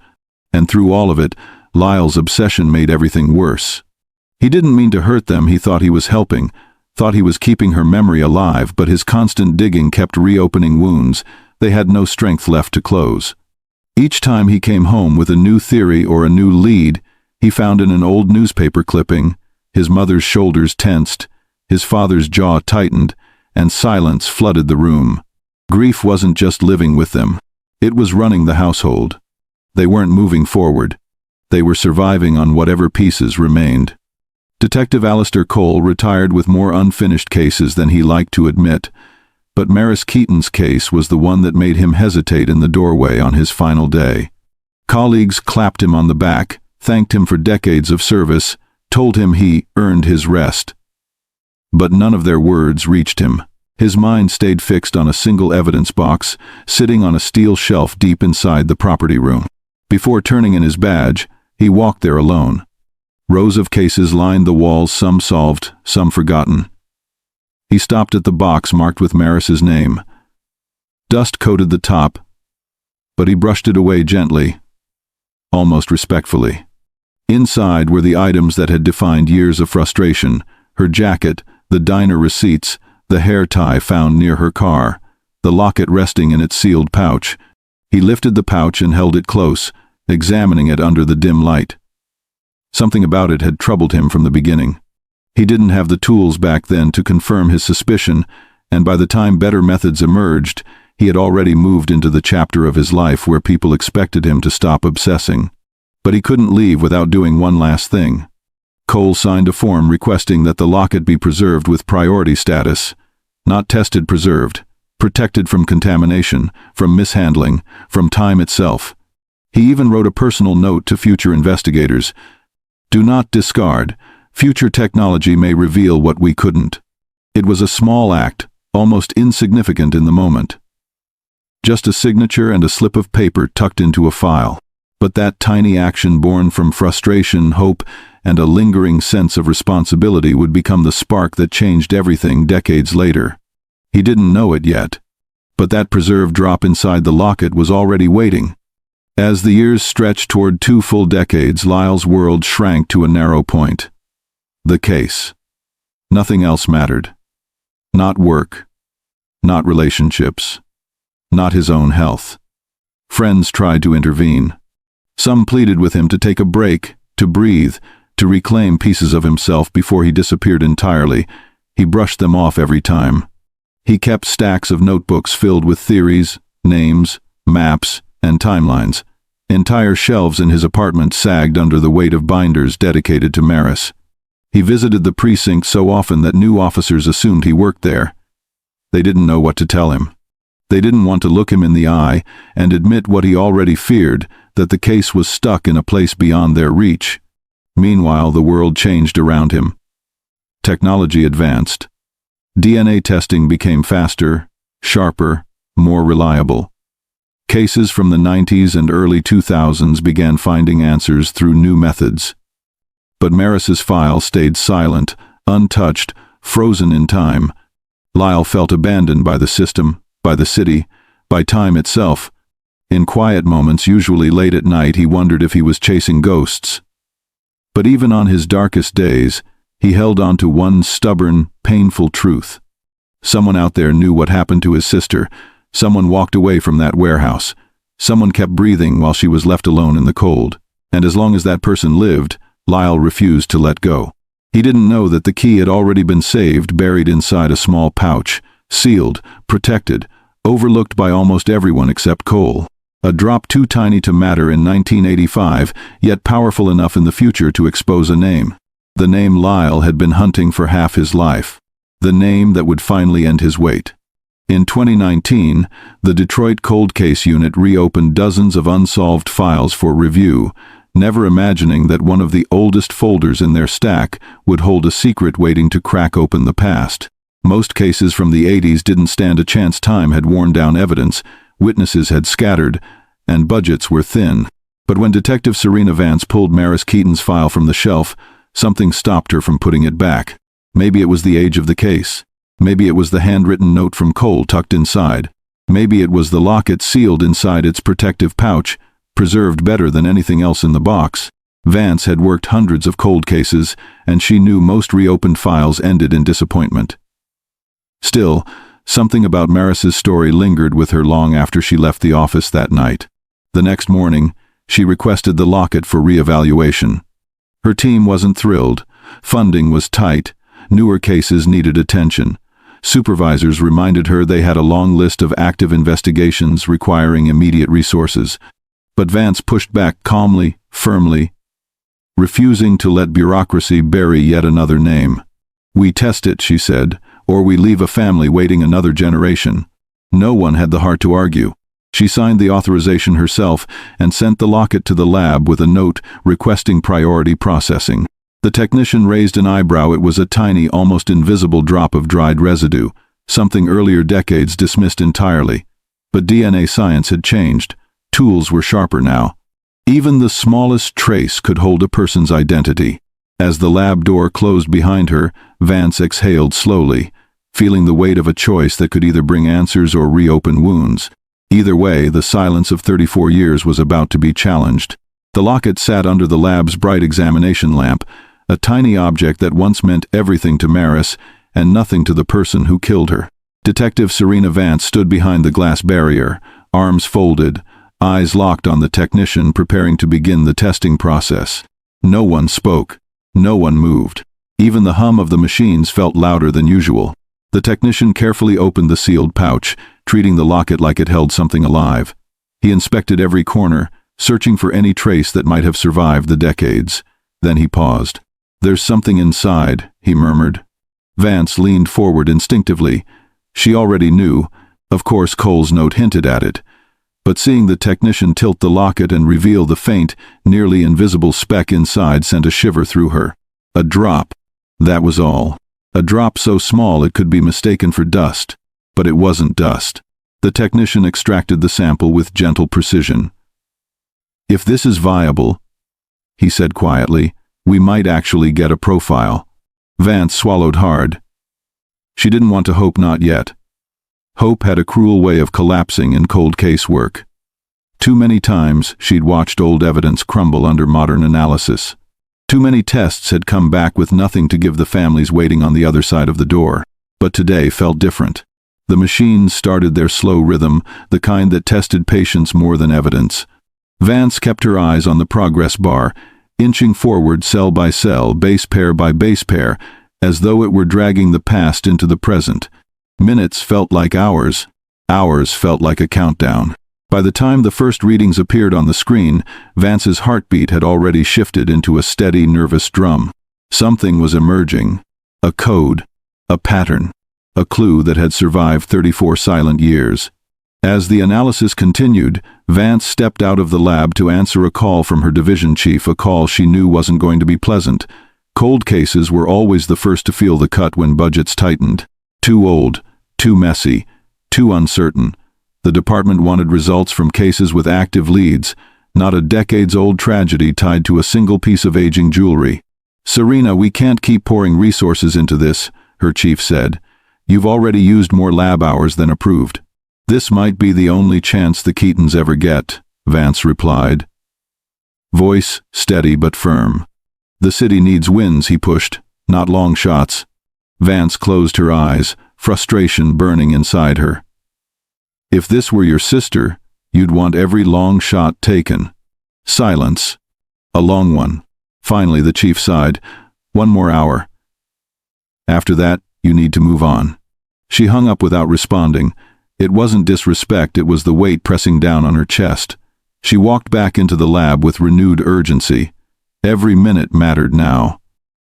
And through all of it, Lyle's obsession made everything worse. He didn't mean to hurt them. He thought he was helping, thought he was keeping her memory alive, but his constant digging kept reopening wounds they had no strength left to close. Each time he came home with a new theory or a new lead, he found in an old newspaper clipping, his mother's shoulders tensed, his father's jaw tightened, and silence flooded the room. Grief wasn't just living with them. It was running the household. They weren't moving forward. They were surviving on whatever pieces remained. Detective Alistair Cole retired with more unfinished cases than he liked to admit, but Maris Keaton's case was the one that made him hesitate in the doorway on his final day. Colleagues clapped him on the back, thanked him for decades of service, told him he earned his rest. But none of their words reached him. His mind stayed fixed on a single evidence box, sitting on a steel shelf deep inside the property room. Before turning in his badge, he walked there alone. Rows of cases lined the walls, some solved, some forgotten. He stopped at the box marked with Maris's name. Dust coated the top, but he brushed it away gently, almost respectfully. Inside were the items that had defined years of frustration: her jacket, the diner receipts, the hair tie found near her car, the locket resting in its sealed pouch. He lifted the pouch and held it close, examining it under the dim light. Something about it had troubled him from the beginning. He didn't have the tools back then to confirm his suspicion, and by the time better methods emerged, he had already moved into the chapter of his life where people expected him to stop obsessing. But he couldn't leave without doing one last thing. Cole signed a form requesting that the locket be preserved with priority status. Not tested, preserved. Protected from contamination, from mishandling, from time itself. He even wrote a personal note to future investigators. Do not discard. Future technology may reveal what we couldn't. It was a small act, almost insignificant in the moment. Just a signature and a slip of paper tucked into a file. But that tiny action, born from frustration, hope, and a lingering sense of responsibility, would become the spark that changed everything decades later. He didn't know it yet, but that preserved drop inside the locket was already waiting. As the years stretched toward 2 full decades, Lyle's world shrank to a narrow point. The case. Nothing else mattered. Not work. Not relationships. Not his own health. Friends tried to intervene. Some pleaded with him to take a break, to breathe, to reclaim pieces of himself before he disappeared entirely. He brushed them off every time. He kept stacks of notebooks filled with theories, names, maps, and timelines. Entire shelves in his apartment sagged under the weight of binders dedicated to Maris. He visited the precinct so often that new officers assumed he worked there. They didn't know what to tell him. They didn't want to look him in the eye and admit what he already feared, that the case was stuck in a place beyond their reach. Meanwhile, the world changed around him. Technology advanced. DNA testing became faster, sharper, more reliable. Cases from the 90s and early 2000s began finding answers through new methods. But Maris's file stayed silent, untouched, frozen in time. Lyle felt abandoned by the system, by the city, by time itself. In quiet moments, usually late at night, he wondered if he was chasing ghosts. But even on his darkest days, he held on to one stubborn, painful truth. Someone out there knew what happened to his sister. Someone walked away from that warehouse. Someone kept breathing while she was left alone in the cold. And as long as that person lived, Lyle refused to let go. He didn't know that the key had already been saved, buried inside a small pouch, sealed, protected, overlooked by almost everyone except Cole. A drop too tiny to matter in 1985, yet powerful enough in the future to expose a name. The name Lyle had been hunting for half his life. The name that would finally end his wait. In 2019, the Detroit Cold Case Unit reopened dozens of unsolved files for review, never imagining that one of the oldest folders in their stack would hold a secret waiting to crack open the past. Most cases from the 80s didn't stand a chance. Time had worn down evidence, witnesses had scattered, and budgets were thin. But when Detective Serena Vance pulled Maris Keaton's file from the shelf, something stopped her from putting it back. Maybe it was the age of the case. Maybe it was the handwritten note from Cole tucked inside. Maybe it was the locket sealed inside its protective pouch, preserved better than anything else in the box. Vance had worked hundreds of cold cases, and she knew most reopened files ended in disappointment. Still, something about Maris's story lingered with her long after she left the office that night. The next morning, she requested the locket for reevaluation. Her team wasn't thrilled. Funding was tight. Newer cases needed attention. Supervisors reminded her they had a long list of active investigations requiring immediate resources. But Vance pushed back calmly, firmly, refusing to let bureaucracy bury yet another name. "We test it," she said, "or we leave a family waiting another generation." No one had the heart to argue. She signed the authorization herself and sent the locket to the lab with a note requesting priority processing. The technician raised an eyebrow. It was a tiny, almost invisible drop of dried residue, something earlier decades dismissed entirely. But DNA science had changed. Tools were sharper now. Even the smallest trace could hold a person's identity. As the lab door closed behind her, Vance exhaled slowly, feeling the weight of a choice that could either bring answers or reopen wounds. Either way, the silence of 34 years was about to be challenged. The locket sat under the lab's bright examination lamp, a tiny object that once meant everything to Maris and nothing to the person who killed her. Detective Serena Vance stood behind the glass barrier, arms folded, eyes locked on the technician preparing to begin the testing process. No one spoke. No one moved. Even the hum of the machines felt louder than usual. The technician carefully opened the sealed pouch, treating the locket like it held something alive. He inspected every corner, searching for any trace that might have survived the decades. Then he paused. "There's something inside," he murmured. Vance leaned forward instinctively. She already knew. Of course, Cole's note hinted at it. But seeing the technician tilt the locket and reveal the faint, nearly invisible speck inside sent a shiver through her. A drop. That was all. A drop so small it could be mistaken for dust. But it wasn't dust. The technician extracted the sample with gentle precision. "If this is viable," he said quietly, "we might actually get a profile." Vance swallowed hard. She didn't want to hope not yet. Hope had a cruel way of collapsing in cold case work. Too many times she'd watched old evidence crumble under modern analysis. Too many tests had come back with nothing to give the families waiting on the other side of the door. But today felt different. The machines started their slow rhythm, the kind that tested patience more than evidence. Vance kept her eyes on the progress bar, inching forward cell by cell, base pair by base pair, as though it were dragging the past into the present. Minutes felt like hours. Hours felt like a countdown. By the time the first readings appeared on the screen, Vance's heartbeat had already shifted into a steady, nervous drum. Something was emerging. A code. A pattern. A clue that had survived 34 silent years. As the analysis continued, Vance stepped out of the lab to answer a call from her division chief, a call she knew wasn't going to be pleasant. Cold cases were always the first to feel the cut when budgets tightened. Too old, too messy, too uncertain. The department wanted results from cases with active leads, not a decades-old tragedy tied to a single piece of aging jewelry. "Serena, we can't keep pouring resources into this," her chief said. "You've already used more lab hours than approved." "This might be the only chance the Keatons ever get," Vance replied. Voice steady but firm. "The city needs wins," he pushed, "not long shots." Vance closed her eyes, frustration burning inside her. "If this were your sister, you'd want every long shot taken." Silence. A long one. Finally, the chief sighed. "One more hour. After that, you need to move on." She hung up without responding. It wasn't disrespect, it was the weight pressing down on her chest. She walked back into the lab with renewed urgency. Every minute mattered now.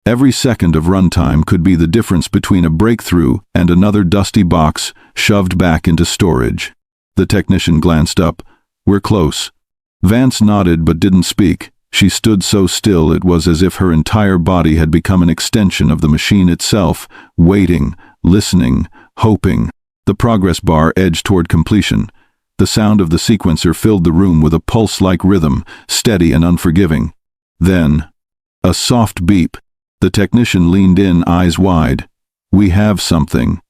Every second of runtime could be the difference between a breakthrough and another dusty box shoved back into storage. The technician glanced up. "We're close." Vance nodded but didn't speak. She stood so still it was as if her entire body had become an extension of the machine itself, waiting, listening, hoping. The progress bar edged toward completion. The sound of the sequencer filled the room with a pulse-like rhythm, steady and unforgiving. Then, a soft beep. The technician leaned in, eyes wide. "We have something."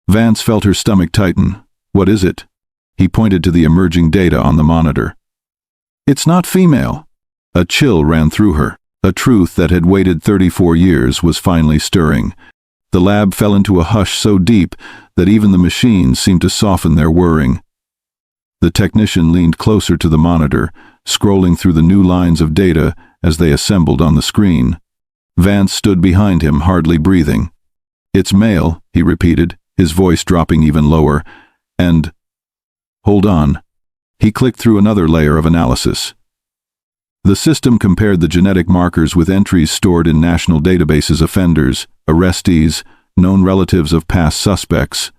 Vance felt her stomach tighten. "What is it?" He pointed to the emerging data on the monitor. "It's not female." A chill ran through her. A truth that had waited 34 years was finally stirring. The lab fell into a hush so deep that even the machines seemed to soften their whirring. The technician leaned closer to the monitor, scrolling through the new lines of data as they assembled on the screen. Vance stood behind him, hardly breathing. "It's male," he repeated, his voice dropping even lower. "And... hold on." He clicked through another layer of analysis. The system compared the genetic markers with entries stored in national databases: offenders, arrestees, known relatives of past suspects.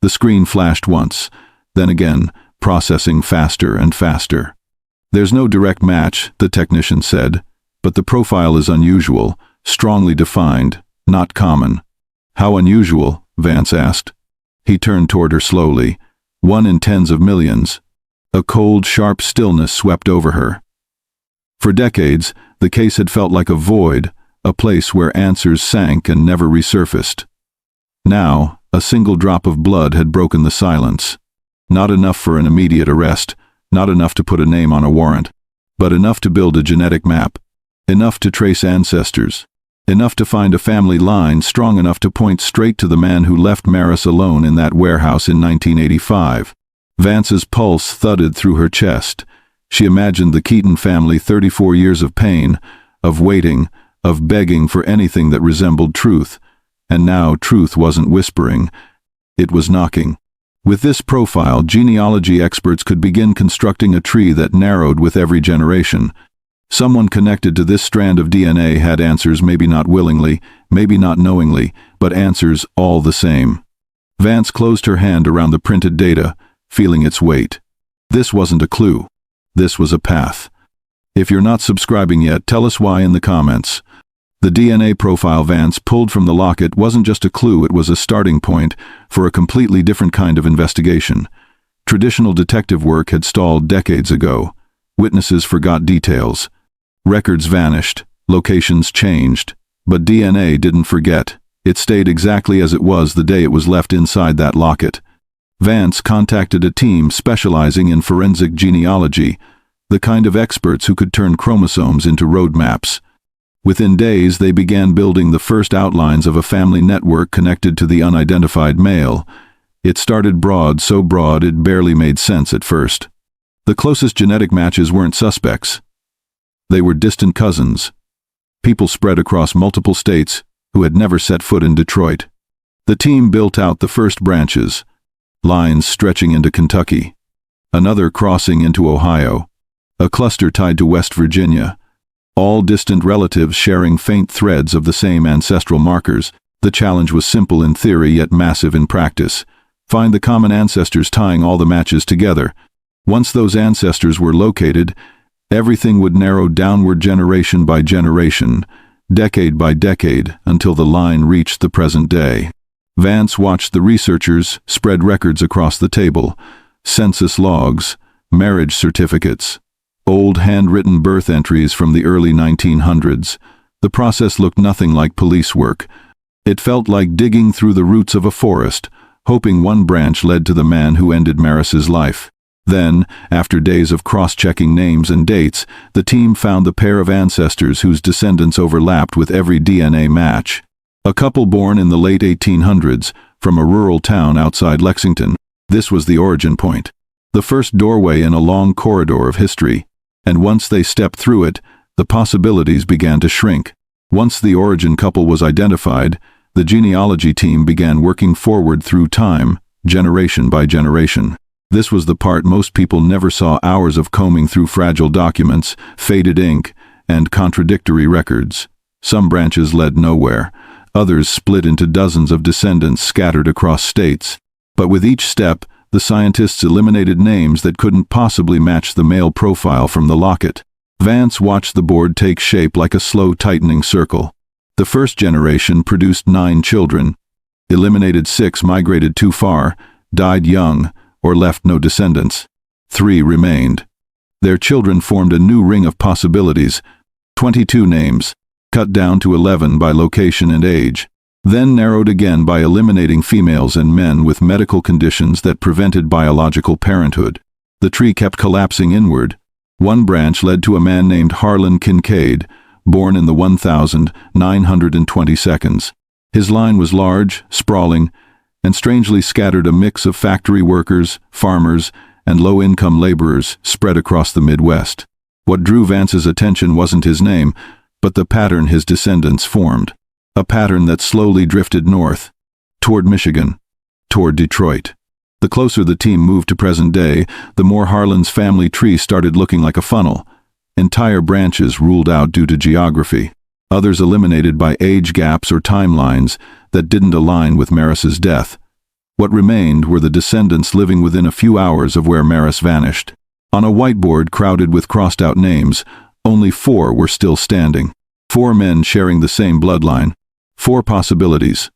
The screen flashed once, then again, processing faster and faster. "There's no direct match," the technician said, "but the profile is unusual, strongly defined, not common." "How unusual?" Vance asked. He turned toward her slowly. "1 in tens of millions." A cold, sharp stillness swept over her. For decades, the case had felt like a void, a place where answers sank and never resurfaced. Now, a single drop of blood had broken the silence. Not enough for an immediate arrest, not enough to put a name on a warrant, but enough to build a genetic map, enough to trace ancestors, enough to find a family line strong enough to point straight to the man who left Maris alone in that warehouse in 1985. Vance's pulse thudded through her chest. She imagined the Keaton family, 34 years of pain, of waiting, of begging for anything that resembled truth. And now truth wasn't whispering, it was knocking. With this profile, genealogy experts could begin constructing a tree that narrowed with every generation. Someone connected to this strand of DNA had answers, maybe not willingly, maybe not knowingly, but answers all the same. Vance closed her hand around the printed data, feeling its weight. This wasn't a clue. This was a path. If you're not subscribing yet, tell us why in the comments. The DNA profile Vance pulled from the locket wasn't just a clue, it was a starting point for a completely different kind of investigation. Traditional detective work had stalled decades ago. Witnesses forgot details. Records vanished. Locations changed. But DNA didn't forget. It stayed exactly as it was the day it was left inside that locket. Vance contacted a team specializing in forensic genealogy, the kind of experts who could turn chromosomes into roadmaps. Within days, they began building the first outlines of a family network connected to the unidentified male. It started broad, so broad it barely made sense at first. The closest genetic matches weren't suspects. They were distant cousins. People spread across multiple states who had never set foot in Detroit. The team built out the first branches, lines stretching into Kentucky, another crossing into Ohio, a cluster tied to West Virginia. All distant relatives sharing faint threads of the same ancestral markers. The challenge was simple in theory yet massive in practice. Find the common ancestors tying all the matches together. Once those ancestors were located, everything would narrow downward generation by generation, decade by decade, until the line reached the present day. Vance watched the researchers spread records across the table: census logs, marriage certificates, old handwritten birth entries from the early 1900s. The process looked nothing like police work. It felt like digging through the roots of a forest, hoping one branch led to the man who ended Maris's life. Then, after days of cross-checking names and dates, the team found the pair of ancestors whose descendants overlapped with every DNA match. A couple born in the late 1800s, from a rural town outside Lexington. This was the origin point, the first doorway in a long corridor of history. And once they stepped through it, the possibilities began to shrink. Once the origin couple was identified, The genealogy team began working forward through time, generation by generation. This was the part most people never saw: hours of combing through fragile documents, faded ink, and contradictory records. Some branches led nowhere. Others split into dozens of descendants scattered across states. But with each step, the scientists eliminated names that couldn't possibly match the male profile from the locket. Vance watched the board take shape like a slow tightening circle. The first generation produced 9 children. Eliminated 6 migrated too far, died young, or left no descendants. 3 remained. Their children formed a new ring of possibilities. 22 names, cut down to 11 by location and age, then narrowed again by eliminating females and men with medical conditions that prevented biological parenthood. The tree kept collapsing inward. One branch led to a man named Harlan Kincaid, born in the 1922. His line was large, sprawling, and strangely scattered, a mix of factory workers, farmers, and low-income laborers spread across the Midwest. What drew Vance's attention wasn't his name, but the pattern his descendants formed. A pattern that slowly drifted north, toward Michigan, toward Detroit. The closer the team moved to present day, the more Harlan's family tree started looking like a funnel. Entire branches ruled out due to geography. Others eliminated by age gaps or timelines that didn't align with Maris's death. What remained were the descendants living within a few hours of where Maris vanished. On a whiteboard crowded with crossed-out names, only 4 were still standing. 4 men sharing the same bloodline. 4 possibilities.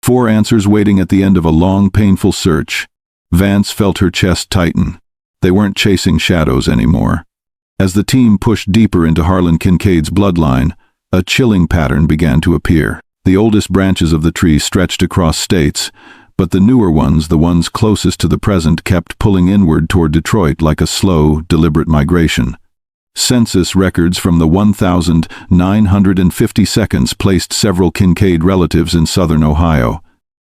4 answers waiting at the end of a long, painful search. Vance felt her chest tighten. They weren't chasing shadows anymore. As the team pushed deeper into Harlan Kincaid's bloodline, a chilling pattern began to appear. The oldest branches of the tree stretched across states, but the newer ones, the ones closest to the present, kept pulling inward toward Detroit like a slow, deliberate migration. Census records from the 1952 placed several Kincaid relatives in southern Ohio.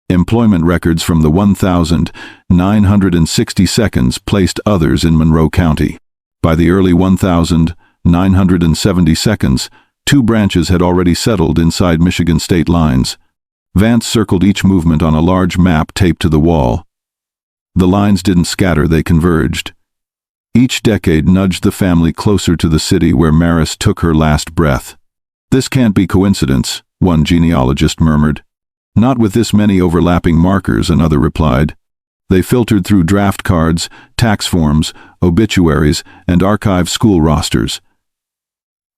Employment records from the 1962 placed others in Monroe County. By the early 1972, 2 branches had already settled inside Michigan state lines. Vance circled each movement on a large map taped to the wall. The lines didn't scatter, they converged. Each decade nudged the family closer to the city where Maris took her last breath. "This can't be coincidence," one genealogist murmured. "Not with this many overlapping markers," another replied. They filtered through draft cards, tax forms, obituaries, and archived school rosters.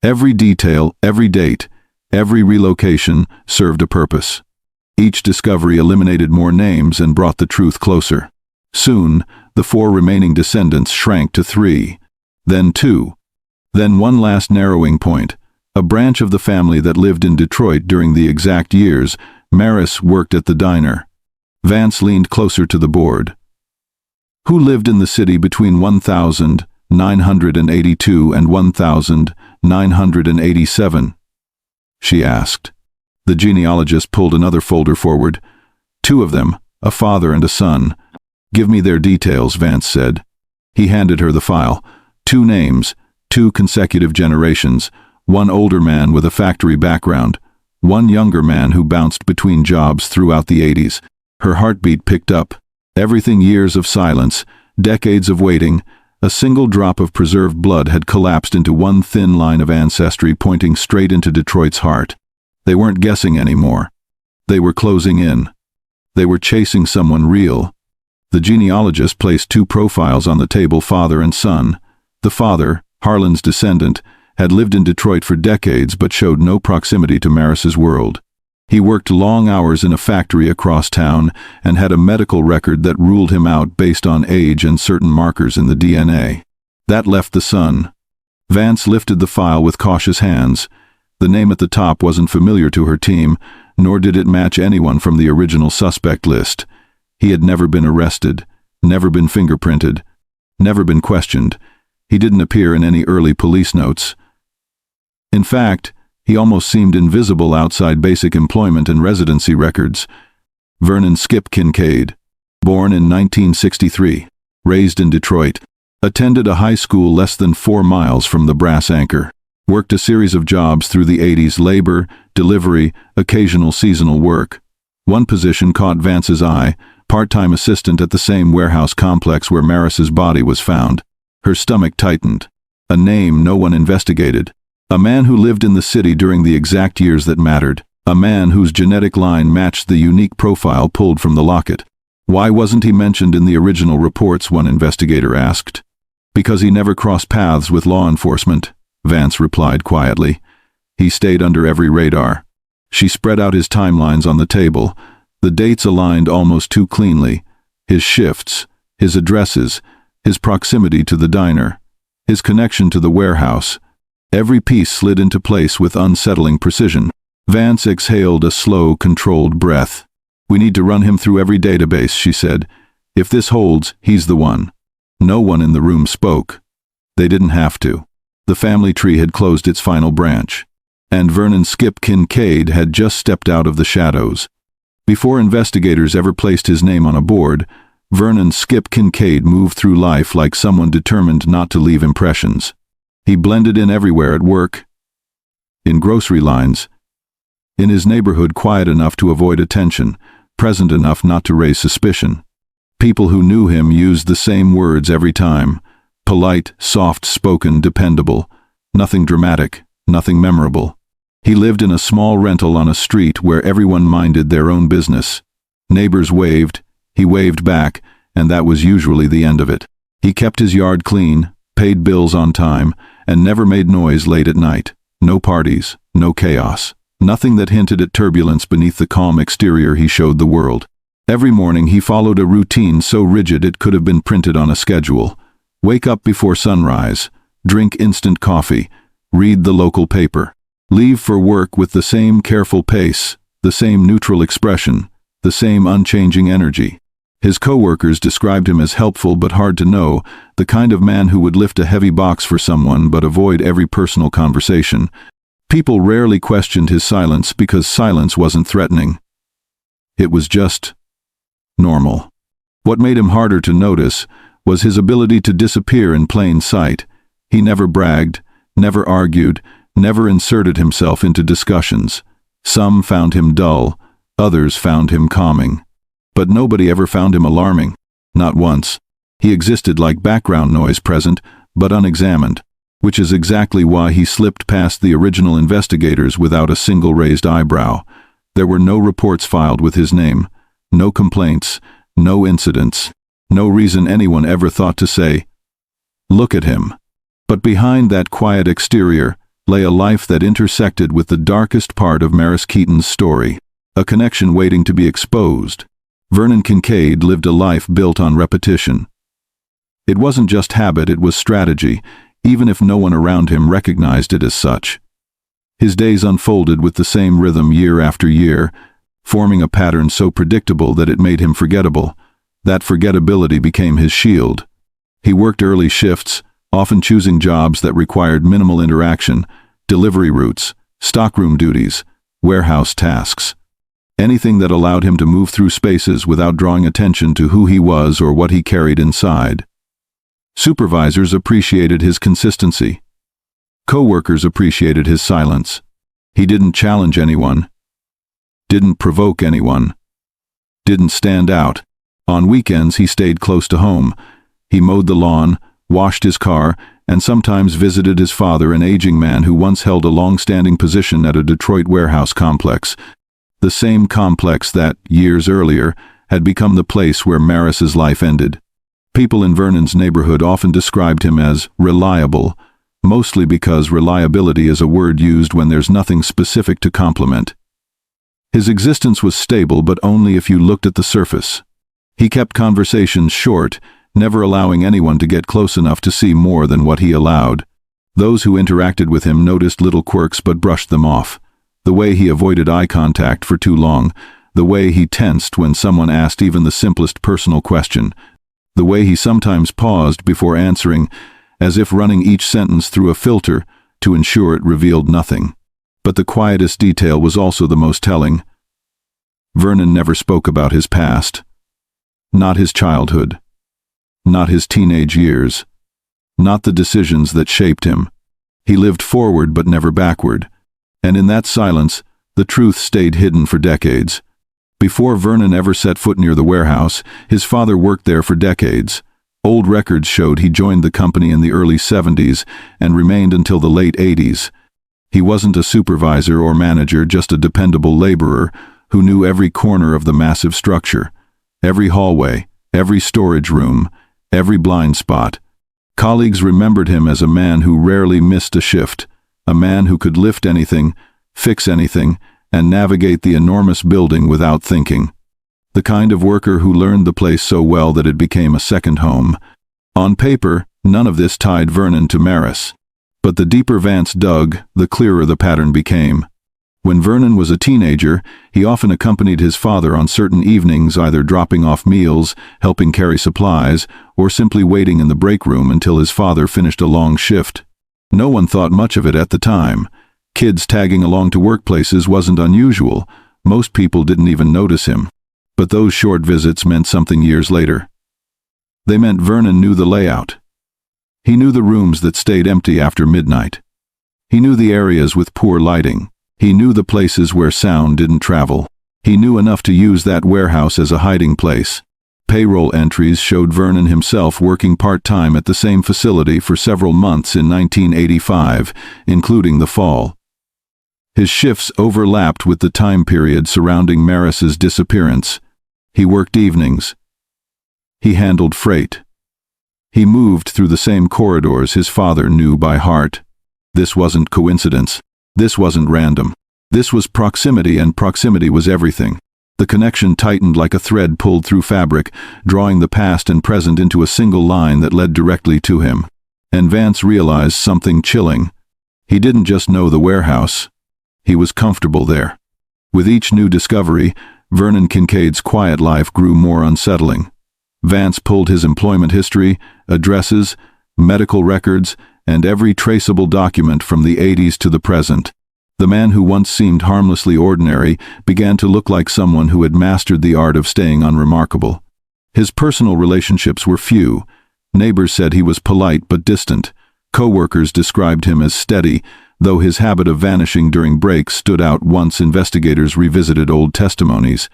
Every detail, every date, every relocation served a purpose. Each discovery eliminated more names and brought the truth closer. Soon, the 4 remaining descendants shrank to 3, then 2, then one last narrowing point, a branch of the family that lived in Detroit during the exact years Maris worked at the diner. Vance leaned closer to the board. "Who lived in the city between 1982 and 1987? She asked. The genealogist pulled another folder forward. 2 of them, a father and a son. "Give me their details," Vance said. He handed her the file. 2 names, 2 consecutive generations, 1 older man with a factory background, 1 younger man who bounced between jobs throughout the 80s. Her heartbeat picked up. Everything: years of silence, decades of waiting. A single drop of preserved blood had collapsed into one thin line of ancestry pointing straight into Detroit's heart. They weren't guessing anymore. They were closing in. They were chasing someone real. The genealogist placed 2 profiles on the table: father and son. The father, Harlan's descendant, had lived in Detroit for decades but showed no proximity to Maris's world. He worked long hours in a factory across town and had a medical record that ruled him out based on age and certain markers in the DNA. That left the son. Vance lifted the file with cautious hands. The name at the top wasn't familiar to her team, nor did it match anyone from the original suspect list. He had never been arrested, never been fingerprinted, never been questioned. He didn't appear in any early police notes. In fact, he almost seemed invisible outside basic employment and residency records. Vernon Skip Kincaid, born in 1963, raised in Detroit, attended a high school less than 4 miles from the Brass Anchor, worked a series of jobs through the 80s: labor, delivery, occasional seasonal work. One position caught Vance's eye, part-time assistant at the same warehouse complex where Maris's body was found. Her stomach tightened. A name no one investigated. A man who lived in the city during the exact years that mattered. A man whose genetic line matched the unique profile pulled from the locket. Why wasn't he mentioned in the original reports, one investigator asked. Because he never crossed paths with law enforcement, Vance replied quietly. He stayed under every radar. She spread out his timelines on the table. The dates aligned almost too cleanly. His shifts, his addresses, his proximity to the diner, his connection to the warehouse. Every piece slid into place with unsettling precision. Vance exhaled a slow, controlled breath. We need to run him through every database, she said. If this holds, he's the one. No one in the room spoke. They didn't have to. The family tree had closed its final branch. And Vernon Skip Kincaid had just stepped out of the shadows. Before investigators ever placed his name on a board, Vernon Skip Kincaid moved through life like someone determined not to leave impressions. He blended in everywhere at work, in grocery lines, in his neighborhood, quiet enough to avoid attention, present enough not to raise suspicion. People who knew him used the same words every time. Polite, soft-spoken, dependable. Nothing dramatic, nothing memorable. He lived in a small rental on a street where everyone minded their own business. Neighbors waved, he waved back, and that was usually the end of it. He kept his yard clean, paid bills on time, and never made noise late at night. No parties, no chaos. Nothing that hinted at turbulence beneath the calm exterior he showed the world. Every morning he followed a routine so rigid it could have been printed on a schedule. Wake up before sunrise, drink instant coffee, read the local paper, leave for work with the same careful pace, the same neutral expression, the same unchanging energy. His co-workers described him as helpful but hard to know, the kind of man who would lift a heavy box for someone but avoid every personal conversation. People rarely questioned his silence because silence wasn't threatening. It was just normal. What made him harder to notice was his ability to disappear in plain sight. He never bragged, never argued, never inserted himself into discussions. Some found him dull, others found him calming. But nobody ever found him alarming. Not once. He existed like background noise, present, but unexamined. Which is exactly why he slipped past the original investigators without a single raised eyebrow. There were no reports filed with his name, no complaints, no incidents, no reason anyone ever thought to say, "Look at him." But behind that quiet exterior lay a life that intersected with the darkest part of Maris Keaton's story, a connection waiting to be exposed. Vernon Kincaid lived a life built on repetition. It wasn't just habit, it was strategy, even if no one around him recognized it as such. His days unfolded with the same rhythm year after year, forming a pattern so predictable that it made him forgettable. That forgettability became his shield. He worked early shifts, often choosing jobs that required minimal interaction, delivery routes, stockroom duties, warehouse tasks. Anything that allowed him to move through spaces without drawing attention to who he was or what he carried inside. Supervisors appreciated his consistency. Co-workers appreciated his silence. He didn't challenge anyone, didn't provoke anyone, didn't stand out. On weekends he stayed close to home. He mowed the lawn, washed his car, and sometimes visited his father, an aging man who once held a long-standing position at a Detroit warehouse complex. The same complex that, years earlier, had become the place where Maris's life ended. People in Vernon's neighborhood often described him as reliable, mostly because reliability is a word used when there's nothing specific to compliment. His existence was stable, but only if you looked at the surface. He kept conversations short, never allowing anyone to get close enough to see more than what he allowed. Those who interacted with him noticed little quirks but brushed them off. The way he avoided eye contact for too long, the way he tensed when someone asked even the simplest personal question, the way he sometimes paused before answering, as if running each sentence through a filter to ensure it revealed nothing. But the quietest detail was also the most telling. Vernon never spoke about his past. Not his childhood. Not his teenage years. Not the decisions that shaped him. He lived forward but never backward. And in that silence, the truth stayed hidden for decades. Before Vernon ever set foot near the warehouse, his father worked there for decades. Old records showed he joined the company in the early 70s and remained until the late 80s. He wasn't a supervisor or manager, just a dependable laborer who knew every corner of the massive structure, every hallway, every storage room, every blind spot. Colleagues remembered him as a man who rarely missed a shift, a man who could lift anything, fix anything, and navigate the enormous building without thinking. The kind of worker who learned the place so well that it became a second home. On paper, none of this tied Vernon to Maris. But the deeper Vance dug, the clearer the pattern became. When Vernon was a teenager, he often accompanied his father on certain evenings, either dropping off meals, helping carry supplies, or simply waiting in the break room until his father finished a long shift. No one thought much of it at the time. Kids tagging along to workplaces wasn't unusual. Most people didn't even notice him. But those short visits meant something years later. They meant Vernon knew the layout. He knew the rooms that stayed empty after midnight. He knew the areas with poor lighting. He knew the places where sound didn't travel. He knew enough to use that warehouse as a hiding place. Payroll entries showed Vernon himself working part-time at the same facility for several months in 1985, including the fall. His shifts overlapped with the time period surrounding Maris's disappearance. He worked evenings. He handled freight. He moved through the same corridors his father knew by heart. This wasn't coincidence. This wasn't random. This was proximity, and proximity was everything. The connection tightened like a thread pulled through fabric, drawing the past and present into a single line that led directly to him. And Vance realized something chilling. He didn't just know the warehouse. He was comfortable there. With each new discovery, Vernon Kincaid's quiet life grew more unsettling. Vance pulled his employment history, addresses, medical records, and every traceable document from the 80s to the present. The man who once seemed harmlessly ordinary began to look like someone who had mastered the art of staying unremarkable. His personal relationships were few. Neighbors said he was polite but distant. Co-workers described him as steady, though his habit of vanishing during breaks stood out once investigators revisited old testimonies.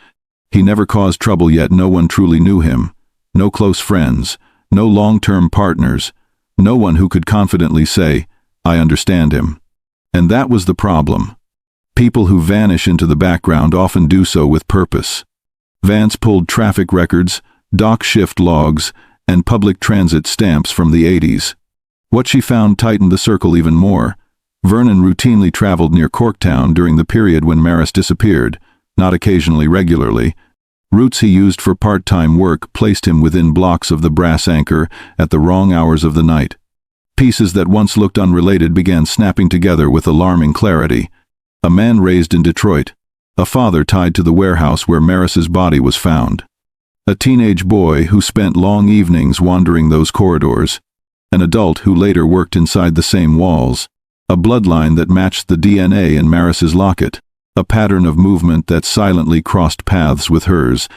He never caused trouble, yet no one truly knew him. No close friends, no long-term partners, no one who could confidently say, "I understand him." And that was the problem. People who vanish into the background often do so with purpose. Vance pulled traffic records, dock shift logs, and public transit stamps from the 80s. What she found tightened the circle even more. Vernon routinely traveled near Corktown during the period when Maris disappeared, not occasionally, regularly. Routes he used for part-time work placed him within blocks of the brass anchor at the wrong hours of the night. Pieces that once looked unrelated began snapping together with alarming clarity. A man raised in Detroit. A father tied to the warehouse where Maris's body was found. A teenage boy who spent long evenings wandering those corridors. An adult who later worked inside the same walls. A bloodline that matched the DNA in Maris's locket. A pattern of movement that silently crossed paths with hers.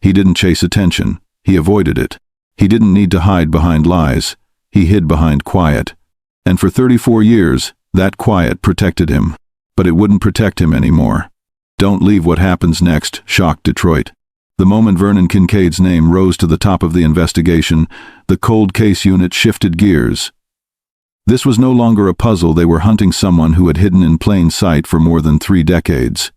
He didn't chase attention. He avoided it. He didn't need to hide behind lies. He hid behind quiet. And for 34 years, that quiet protected him. But it wouldn't protect him anymore. Don't leave what happens next, shocked Detroit. The moment Vernon Kincaid's name rose to the top of the investigation, the cold case unit shifted gears. This was no longer a puzzle. They were hunting someone who had hidden in plain sight for more than 3 decades.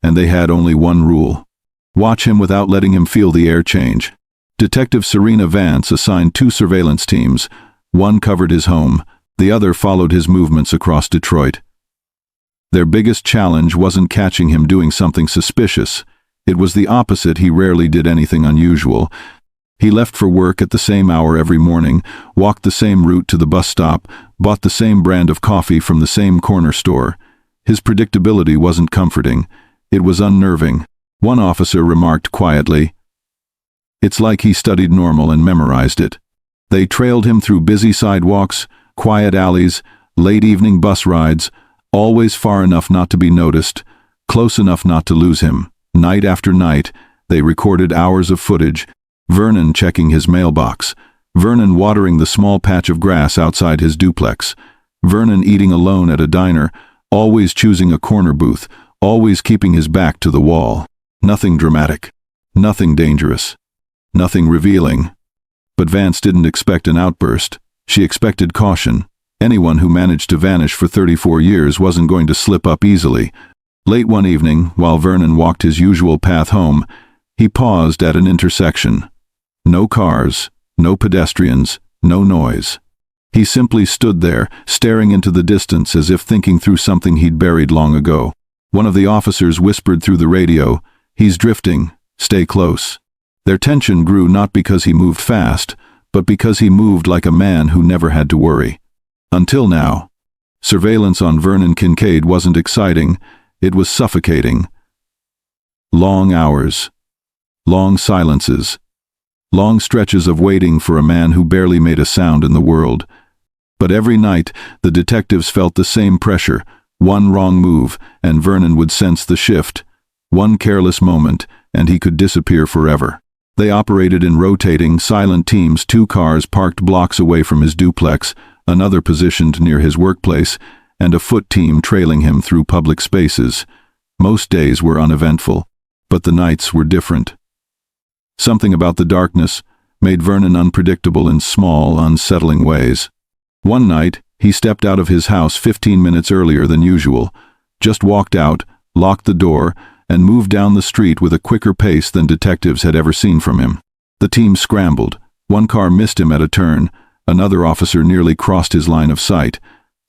And they had only one rule. Watch him without letting him feel the air change. Detective Serena Vance assigned 2 surveillance teams. One covered his home, the other followed his movements across Detroit. Their biggest challenge wasn't catching him doing something suspicious. It was the opposite. He rarely did anything unusual. He left for work at the same hour every morning, walked the same route to the bus stop, bought the same brand of coffee from the same corner store. His predictability wasn't comforting. It was unnerving. One officer remarked quietly, "It's like he studied normal and memorized it." They trailed him through busy sidewalks, quiet alleys, late evening bus rides, always far enough not to be noticed, close enough not to lose him. Night after night, they recorded hours of footage. Vernon checking his mailbox. Vernon watering the small patch of grass outside his duplex. Vernon eating alone at a diner, always choosing a corner booth, always keeping his back to the wall. Nothing dramatic. Nothing dangerous. Nothing revealing. But Vance didn't expect an outburst. She expected caution. Anyone who managed to vanish for 34 years wasn't going to slip up easily. Late one evening, while Vernon walked his usual path home, he paused at an intersection. No cars, no pedestrians, no noise. He simply stood there, staring into the distance as if thinking through something he'd buried long ago. One of the officers whispered through the radio, "He's drifting, stay close." Their tension grew not because he moved fast, but because he moved like a man who never had to worry. Until now. Surveillance on Vernon Kincaid wasn't exciting, it was suffocating. Long hours. Long silences. Long stretches of waiting for a man who barely made a sound in the world. But every night, the detectives felt the same pressure. One wrong move, and Vernon would sense the shift. One careless moment, and he could disappear forever. They operated in rotating, silent teams, 2 cars parked blocks away from his duplex, another positioned near his workplace, and a foot team trailing him through public spaces. Most days were uneventful, but the nights were different. Something about the darkness made Vernon unpredictable in small, unsettling ways. One night, he stepped out of his house 15 minutes earlier than usual, just walked out, locked the door, and moved down the street with a quicker pace than detectives had ever seen from him. The team scrambled. One car missed him at a turn. Another officer nearly crossed his line of sight.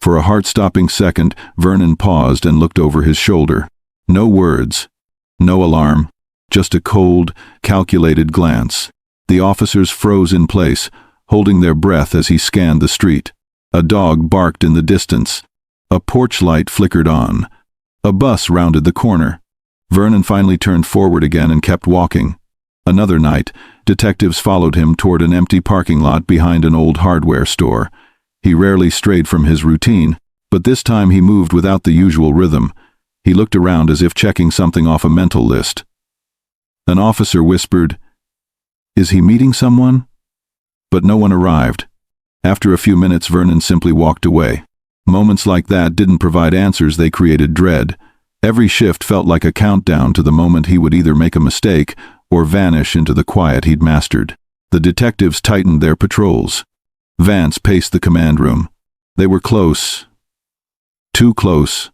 For a heart-stopping second, Vernon paused and looked over his shoulder. No words. No alarm. Just a cold, calculated glance. The officers froze in place, holding their breath as he scanned the street. A dog barked in the distance. A porch light flickered on. A bus rounded the corner. Vernon finally turned forward again and kept walking. Another night, detectives followed him toward an empty parking lot behind an old hardware store. He rarely strayed from his routine, but this time he moved without the usual rhythm. He looked around as if checking something off a mental list. An officer whispered, "Is he meeting someone?" But no one arrived. After a few minutes, Vernon simply walked away. Moments like that didn't provide answers, they created dread. Every shift felt like a countdown to the moment he would either make a mistake or vanish into the quiet he'd mastered. The detectives tightened their patrols. Vance paced the command room. They were close. Too close.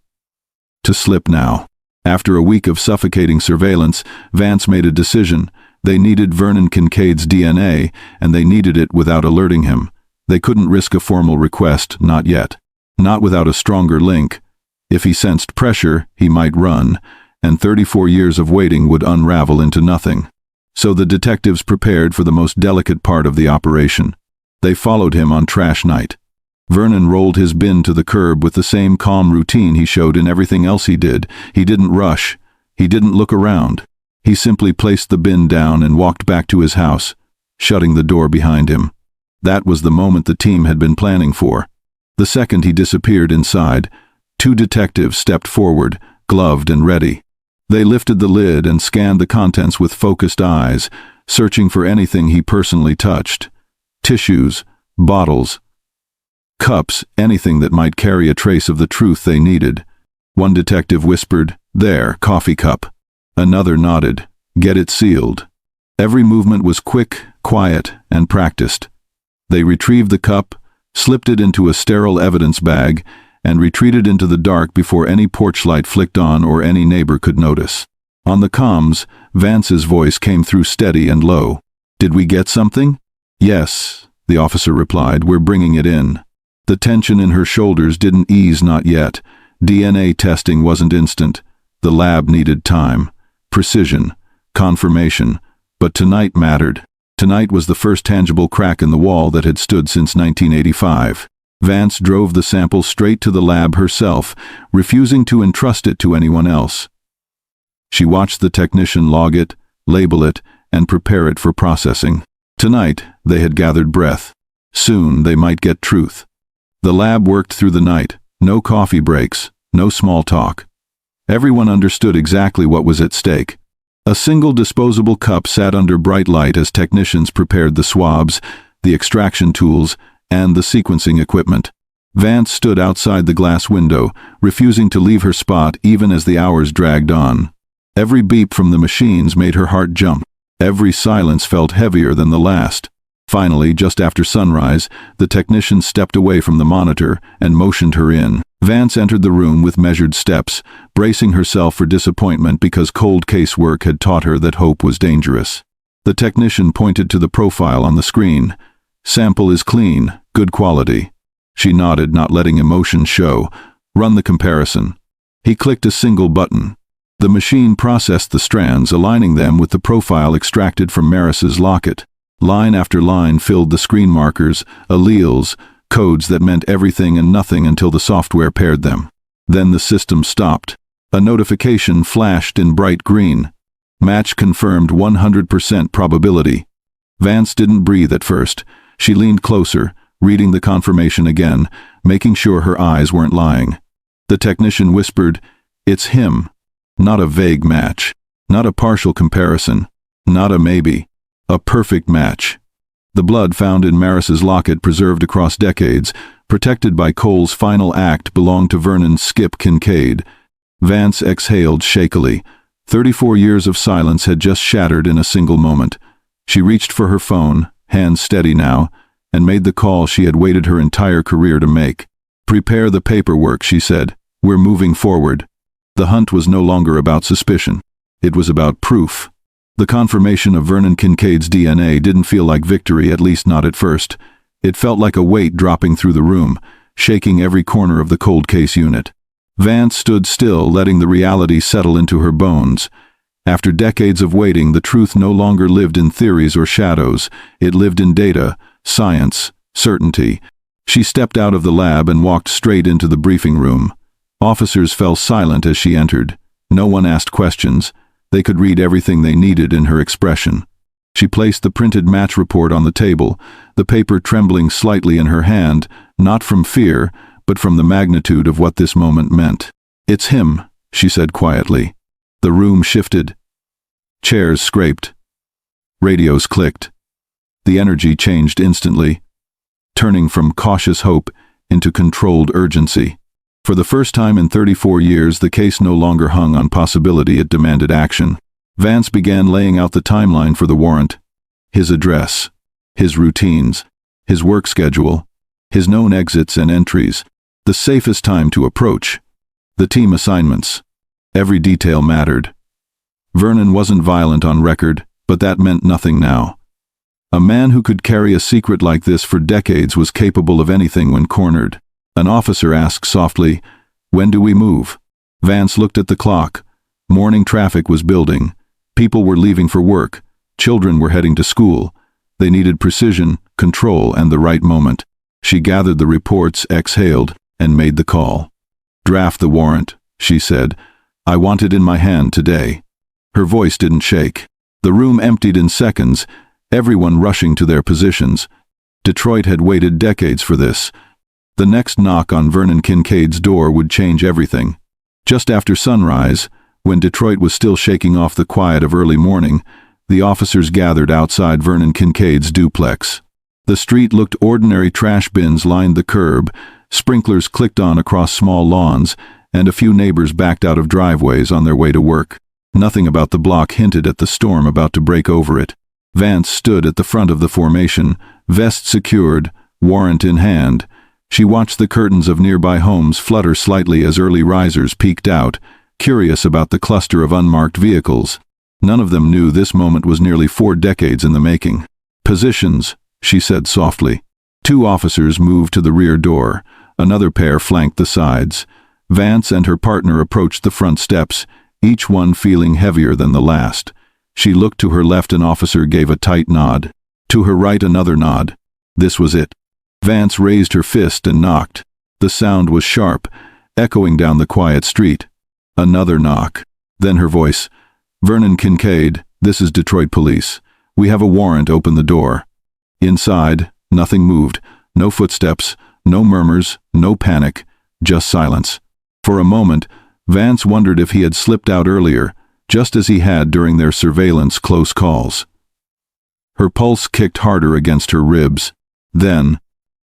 To slip now. After a week of suffocating surveillance, Vance made a decision. They needed Vernon Kincaid's DNA, and they needed it without alerting him. They couldn't risk a formal request, not yet. Not without a stronger link. If he sensed pressure, he might run, and 34 years of waiting would unravel into nothing. So the detectives prepared for the most delicate part of the operation. They followed him on trash night. Vernon rolled his bin to the curb with the same calm routine he showed in everything else he did. He didn't rush. He didn't look around. He simply placed the bin down and walked back to his house, shutting the door behind him. That was the moment the team had been planning for. The second he disappeared inside, 2 detectives stepped forward, gloved and ready. They lifted the lid and scanned the contents with focused eyes, searching for anything he personally touched. Tissues, bottles, cups, anything that might carry a trace of the truth they needed. One detective whispered, "There, coffee cup." Another nodded, "Get it sealed." Every movement was quick, quiet, and practiced. They retrieved the cup, slipped it into a sterile evidence bag, and retreated into the dark before any porch light flicked on or any neighbor could notice. On the comms, Vance's voice came through steady and low. "Did we get something?" "Yes," the officer replied, "we're bringing it in." The tension in her shoulders didn't ease, not yet. DNA testing wasn't instant. The lab needed time, precision, confirmation. But tonight mattered. Tonight was the first tangible crack in the wall that had stood since 1985. Vance drove the sample straight to the lab herself, refusing to entrust it to anyone else. She watched the technician log it, label it, and prepare it for processing. Tonight, they had gathered breath. Soon, they might get truth. The lab worked through the night. No coffee breaks, no small talk. Everyone understood exactly what was at stake. A single disposable cup sat under bright light as technicians prepared the swabs, the extraction tools, and the sequencing equipment. Vance stood outside the glass window, refusing to leave her spot even as the hours dragged on. Every beep from the machines made her heart jump. Every silence felt heavier than the last. Finally, just after sunrise, the technician stepped away from the monitor and motioned her in. Vance entered the room with measured steps, bracing herself for disappointment because cold case work had taught her that hope was dangerous. The technician pointed to the profile on the screen. "Sample is clean, good quality." She nodded, not letting emotion show. "Run the comparison." He clicked a single button. The machine processed the strands, aligning them with the profile extracted from Maris's locket. Line after line filled the screen markers, alleles, codes that meant everything and nothing until the software paired them. Then the system stopped. A notification flashed in bright green. Match confirmed, 100% probability. Vance didn't breathe at first. She leaned closer, reading the confirmation again, making sure her eyes weren't lying. The technician whispered, "It's him." Not a vague match. Not a partial comparison. Not a maybe. A perfect match. The blood found in Maris's locket, preserved across decades, protected by Cole's final act, belonged to Vernon "Skip" Kincaid. Vance exhaled shakily. 34 years of silence had just shattered in a single moment. She reached for her phone, hands steady now, and made the call she had waited her entire career to make. "Prepare the paperwork," she said. "We're moving forward." The hunt was no longer about suspicion. It was about proof. The confirmation of Vernon Kincaid's DNA didn't feel like victory, at least not at first. It felt like a weight dropping through the room, shaking every corner of the cold case unit. Vance stood still, letting the reality settle into her bones. After decades of waiting, the truth no longer lived in theories or shadows. It lived in data, science, certainty. She stepped out of the lab and walked straight into the briefing room. Officers fell silent as she entered. No one asked questions. They could read everything they needed in her expression. She placed the printed match report on the table, the paper trembling slightly in her hand, not from fear, but from the magnitude of what this moment meant. "It's him," she said quietly. The room shifted. Chairs scraped. Radios clicked. The energy changed instantly, turning from cautious hope into controlled urgency. For the first time in 34 years, the case no longer hung on possibility, it demanded action. Vance began laying out the timeline for the warrant. His address, his routines, his work schedule, his known exits and entries, the safest time to approach, the team assignments. Every detail mattered. Vernon wasn't violent on record, but that meant nothing now. A man who could carry a secret like this for decades was capable of anything when cornered. An officer asked softly, "When do we move?" Vance looked at the clock. Morning traffic was building. People were leaving for work. Children were heading to school. They needed precision, control, and the right moment. She gathered the reports, exhaled, and made the call. "Draft the warrant," she said. "I want it in my hand today." Her voice didn't shake. The room emptied in seconds, everyone rushing to their positions. Detroit had waited decades for this. The next knock on Vernon Kincaid's door would change everything. Just after sunrise, when Detroit was still shaking off the quiet of early morning, the officers gathered outside Vernon Kincaid's duplex. The street looked ordinary. Trash bins lined the curb, sprinklers clicked on across small lawns, and a few neighbors backed out of driveways on their way to work. Nothing about the block hinted at the storm about to break over it. Vance stood at the front of the formation, vest secured, warrant in hand. She watched the curtains of nearby homes flutter slightly as early risers peeked out, curious about the cluster of unmarked vehicles. None of them knew this moment was nearly 4 decades in the making. "Positions," she said softly. 2 officers moved to the rear door. Another pair flanked the sides. Vance and her partner approached the front steps, each one feeling heavier than the last. She looked to her left. An officer gave a tight nod. To her right, another nod. This was it. Vance raised her fist and knocked. The sound was sharp, echoing down the quiet street. Another knock. Then her voice. "Vernon Kincaid, this is Detroit Police. We have a warrant. Open the door." Inside, nothing moved. No footsteps, no murmurs, no panic, just silence. For a moment, Vance wondered if he had slipped out earlier, just as he had during their surveillance close calls. Her pulse kicked harder against her ribs. Then,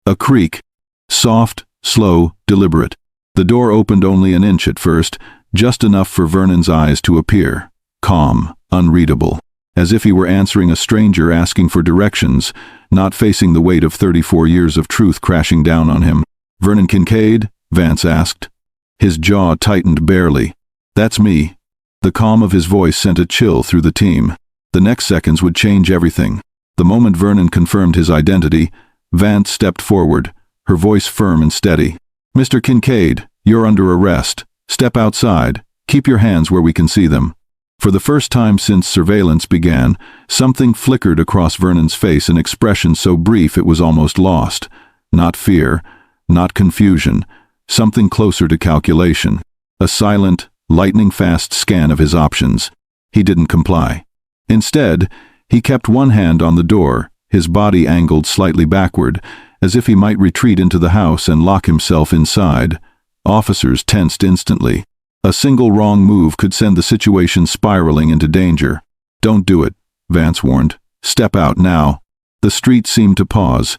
a creak. Soft, slow, deliberate. The door opened only an inch at first, just enough for Vernon's eyes to appear. calm, unreadable, as if he were answering a stranger asking for directions, not facing the weight of 34 years of truth crashing down on him. "Vernon Kincaid?" Vance asked. His jaw tightened barely. "That's me." The calm of his voice sent a chill through the team. The next seconds would change everything. The moment Vernon confirmed his identity, Vance stepped forward, her voice firm and steady. "Mr. Kincaid, you're under arrest. Step outside. Keep your hands where we can see them." For the first time since surveillance began, something flickered across Vernon's face, an expression so brief it was almost lost. Not fear, not confusion, something closer to calculation. A silent, lightning-fast scan of his options. He didn't comply. Instead, he kept one hand on the door, his body angled slightly backward, as if he might retreat into the house and lock himself inside. Officers tensed instantly. A single wrong move could send the situation spiraling into danger. "Don't do it," Vance warned. "Step out now." The street seemed to pause.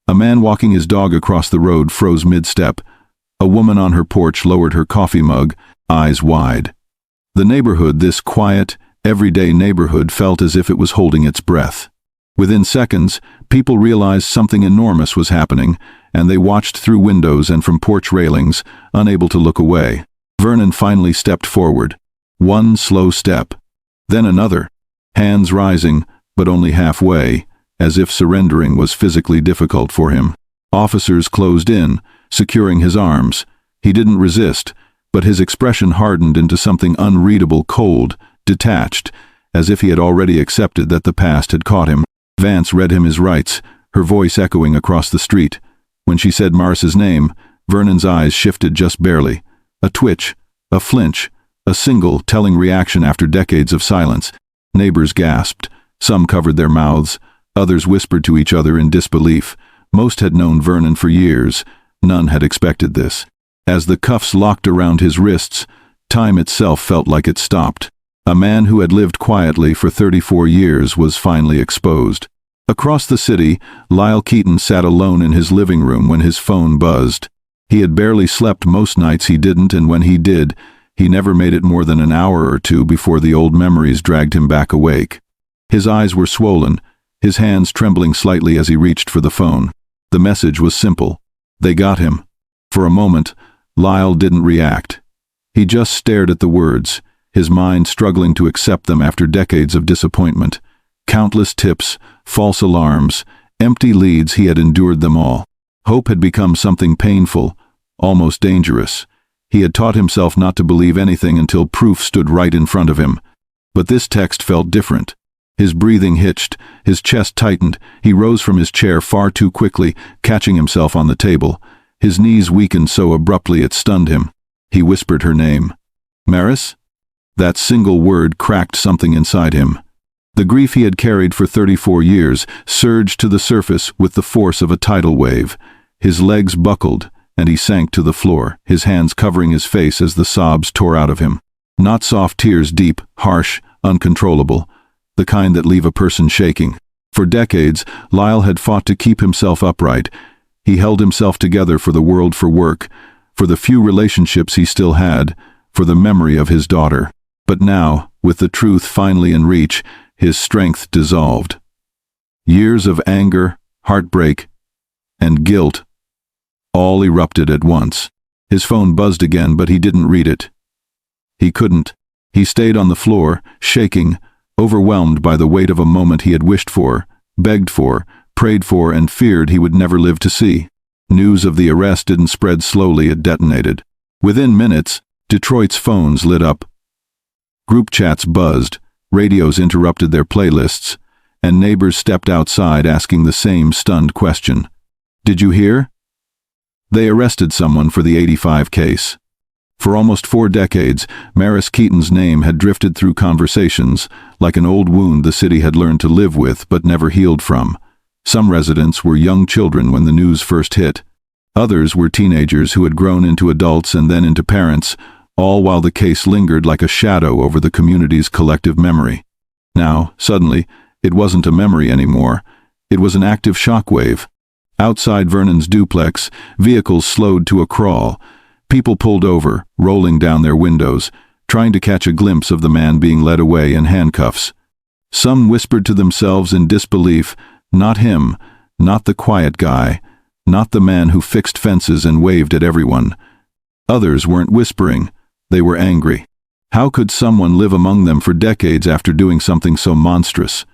A man walking his dog across the road froze mid-step. A woman on her porch lowered her coffee mug, eyes wide. The neighborhood, this quiet, everyday neighborhood, felt as if it was holding its breath. Within seconds, people realized something enormous was happening, and they watched through windows and from porch railings, unable to look away. Vernon finally stepped forward. One slow step. Then another. Hands rising, but only halfway, as if surrendering was physically difficult for him. Officers closed in, securing his arms. He didn't resist, but his expression hardened into something unreadable, cold, detached, as if he had already accepted that the past had caught him. Vance read him his rights, her voice echoing across the street. When she said Maris's name, Vernon's eyes shifted just barely. A twitch, a flinch, a single, telling reaction after decades of silence. Neighbors gasped. Some covered their mouths. Others whispered to each other in disbelief. Most had known Vernon for years. None had expected this. As the cuffs locked around his wrists, time itself felt like it stopped. A man who had lived quietly for 34 years was finally exposed. Across the city, Lyle Keaton sat alone in his living room when his phone buzzed. He had barely slept most nights he didn't, and when he did, he never made it more than an hour or two before the old memories dragged him back awake. His eyes were swollen, his hands trembling slightly as he reached for the phone. The message was simple. They got him. For a moment, Lyle didn't react. He just stared at the words, his mind struggling to accept them after decades of disappointment. Countless tips, false alarms, empty leads, he had endured them all. Hope had become something painful, almost dangerous. He had taught himself not to believe anything until proof stood right in front of him. But this text felt different. His breathing hitched, his chest tightened. He rose from his chair far too quickly, catching himself on the table. His knees weakened so abruptly it stunned him. He whispered her name. "Maris?" That single word cracked something inside him. The grief he had carried for 34 years surged to the surface with the force of a tidal wave. His legs buckled, and he sank to the floor, his hands covering his face as the sobs tore out of him. Not soft tears, deep, harsh, uncontrollable, the kind that leave a person shaking. For decades, Lyle had fought to keep himself upright. He held himself together for the world, for work, for the few relationships he still had, for the memory of his daughter. But now, with the truth finally in reach, his strength dissolved. Years of anger, heartbreak, and guilt all erupted at once. His phone buzzed again, but he didn't read it. He couldn't. He stayed on the floor, shaking, overwhelmed by the weight of a moment he had wished for, begged for, prayed for, and feared he would never live to see. News of the arrest didn't spread slowly, it detonated. Within minutes, Detroit's phones lit up. Group chats buzzed, radios interrupted their playlists, and neighbors stepped outside asking the same stunned question. "Did you hear?" They arrested someone for the 85 case. For almost 4 decades, Maris Keaton's name had drifted through conversations, like an old wound the city had learned to live with but never healed from. Some residents were young children when the news first hit. Others were teenagers who had grown into adults and then into parents, all while the case lingered like a shadow over the community's collective memory. Now, suddenly, it wasn't a memory anymore. It was an active shockwave. Outside Vernon's duplex, vehicles slowed to a crawl. People pulled over, rolling down their windows. trying to catch a glimpse of the man being led away in handcuffs. Some whispered to themselves in disbelief, not him, not the quiet guy, not the man who fixed fences and waved at everyone. Others weren't whispering, they were angry. How could someone live among them for decades after doing something so monstrous?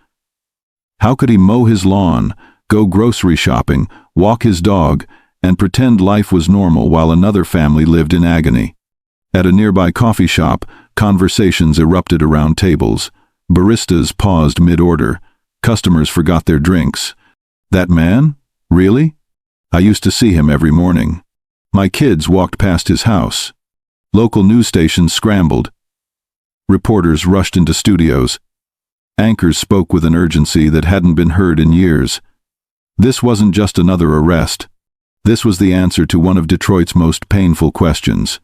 How could he mow his lawn, go grocery shopping, walk his dog, and pretend life was normal while another family lived in agony? At a nearby coffee shop, conversations erupted around tables. Baristas paused mid-order. Customers forgot their drinks. That man? Really? I used to see him every morning. My kids walked past his house. Local news stations scrambled. Reporters rushed into studios. Anchors spoke with an urgency that hadn't been heard in years. This wasn't just another arrest. This was the answer to one of Detroit's most painful questions.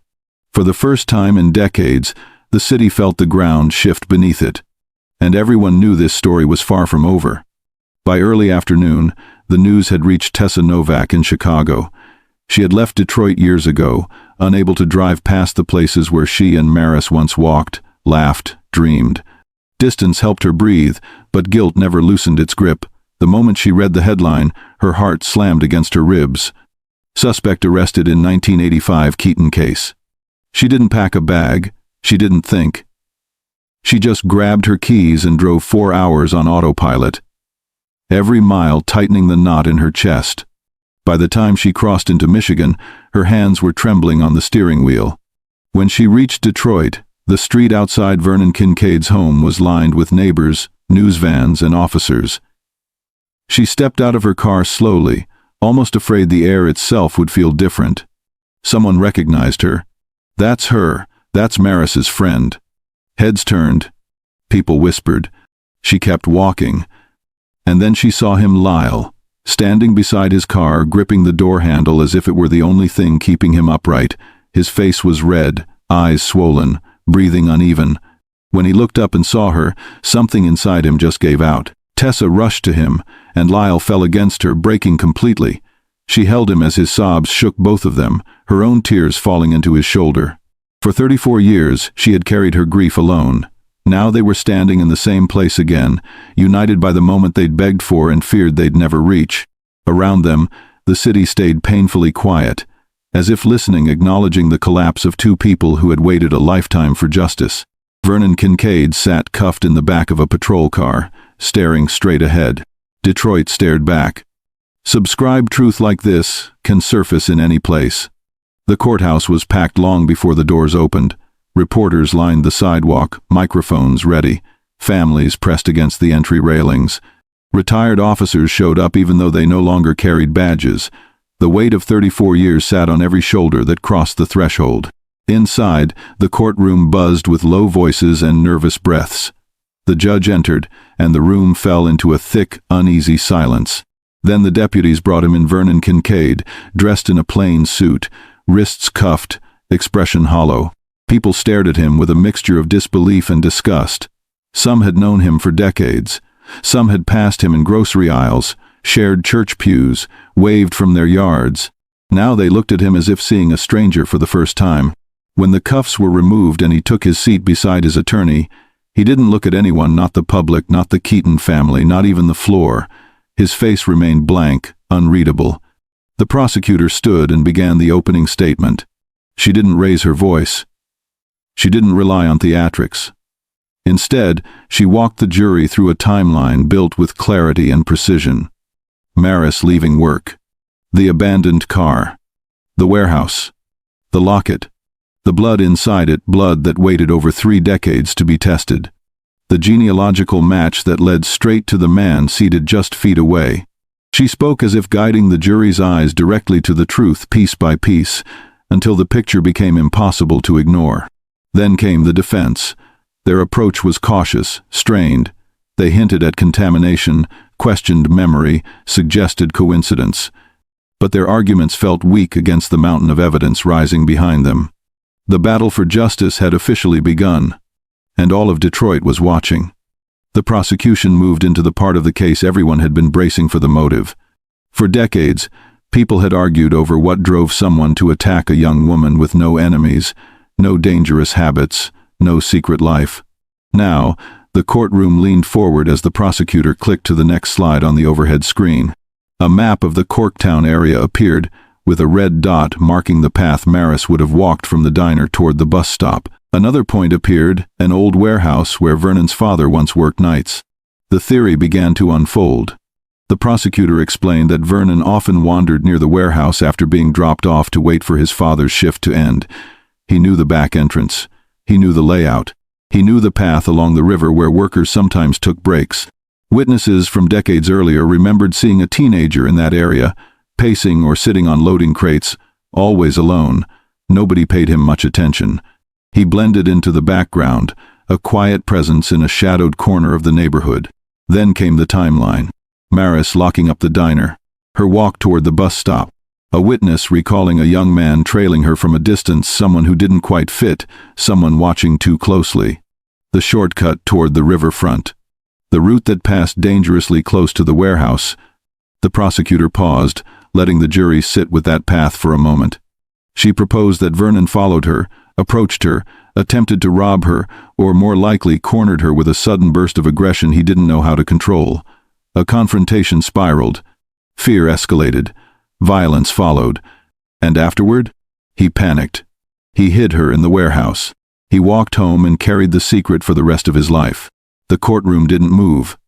For the first time in decades, the city felt the ground shift beneath it. And everyone knew this story was far from over. By early afternoon, the news had reached Tessa Novak in Chicago. She had left Detroit years ago, unable to drive past the places where she and Maris once walked, laughed, dreamed. Distance helped her breathe, but guilt never loosened its grip. The moment she read the headline, her heart slammed against her ribs. Suspect arrested in 1985 Keaton case. She didn't pack a bag. She didn't think. She just grabbed her keys and drove 4 hours on autopilot, every mile tightening the knot in her chest. By the time she crossed into Michigan, her hands were trembling on the steering wheel. When she reached Detroit, the street outside Vernon Kincaid's home was lined with neighbors, news vans, and officers. She stepped out of her car slowly, almost afraid the air itself would feel different. Someone recognized her. That's her. That's Maris's friend. Heads turned. People whispered. She kept walking. And then she saw him, Lyle, standing beside his car, gripping the door handle as if it were the only thing keeping him upright. His face was red, eyes swollen, breathing uneven. When he looked up and saw her, something inside him just gave out. Tessa rushed to him, and Lyle fell against her, breaking completely. She held him as his sobs shook both of them, her own tears falling into his shoulder. For 34 years, she had carried her grief alone. Now they were standing in the same place again, united by the moment they'd begged for and feared they'd never reach. Around them, the city stayed painfully quiet, as if listening, acknowledging the collapse of two people who had waited a lifetime for justice. Vernon Kincaid sat cuffed in the back of a patrol car, staring straight ahead. Detroit stared back. Subscribe truth like this can surface in any place. The courthouse was packed long before the doors opened. Reporters lined the sidewalk, microphones ready. Families pressed against the entry railings. Retired officers showed up even though they no longer carried badges. The weight of 34 years sat on every shoulder that crossed the threshold. Inside, the courtroom buzzed with low voices and nervous breaths. The judge entered, and the room fell into a thick, uneasy silence. Then the deputies brought him in. Vernon Kincaid, dressed in a plain suit, wrists cuffed, expression hollow. People stared at him with a mixture of disbelief and disgust. Some had known him for decades. Some had passed him in grocery aisles, shared church pews, waved from their yards. Now they looked at him as if seeing a stranger for the first time. When the cuffs were removed and he took his seat beside his attorney, he didn't look at anyone, not the public, not the Keaton family, not even the floor. His face remained blank, unreadable. The prosecutor stood and began the opening statement. She didn't raise her voice. She didn't rely on theatrics. Instead, she walked the jury through a timeline built with clarity and precision. Maris leaving work. The abandoned car. The warehouse. The locket. The blood inside it, blood that waited over 3 decades to be tested. The genealogical match that led straight to the man seated just feet away. She spoke as if guiding the jury's eyes directly to the truth piece by piece, until the picture became impossible to ignore. Then came the defense. Their approach was cautious, strained. They hinted at contamination, questioned memory, suggested coincidence. But their arguments felt weak against the mountain of evidence rising behind them. The battle for justice had officially begun, and all of Detroit was watching. The prosecution moved into the part of the case everyone had been bracing for: the motive. For decades, people had argued over what drove someone to attack a young woman with no enemies, no dangerous habits, no secret life. Now, the courtroom leaned forward as the prosecutor clicked to the next slide on the overhead screen. A map of the Corktown area appeared, with a red dot marking the path Maris would have walked from the diner toward the bus stop. Another point appeared, an old warehouse where Vernon's father once worked nights. The theory began to unfold. The prosecutor explained that Vernon often wandered near the warehouse after being dropped off to wait for his father's shift to end. He knew the back entrance. He knew the layout. He knew the path along the river where workers sometimes took breaks. Witnesses from decades earlier remembered seeing a teenager in that area, pacing or sitting on loading crates, always alone. Nobody paid him much attention. He blended into the background, a quiet presence in a shadowed corner of the neighborhood. Then came the timeline. Maris locking up the diner, her walk toward the bus stop, a witness recalling a young man trailing her from a distance, someone who didn't quite fit, someone watching too closely. The shortcut toward the riverfront, the route that passed dangerously close to the warehouse. The prosecutor paused, letting the jury sit with that path for a moment. She proposed that Vernon followed her, approached her, attempted to rob her, or more likely cornered her with a sudden burst of aggression he didn't know how to control. A confrontation spiraled. Fear escalated. Violence followed. And afterward? He panicked. He hid her in the warehouse. He walked home and carried the secret for the rest of his life. The courtroom didn't move.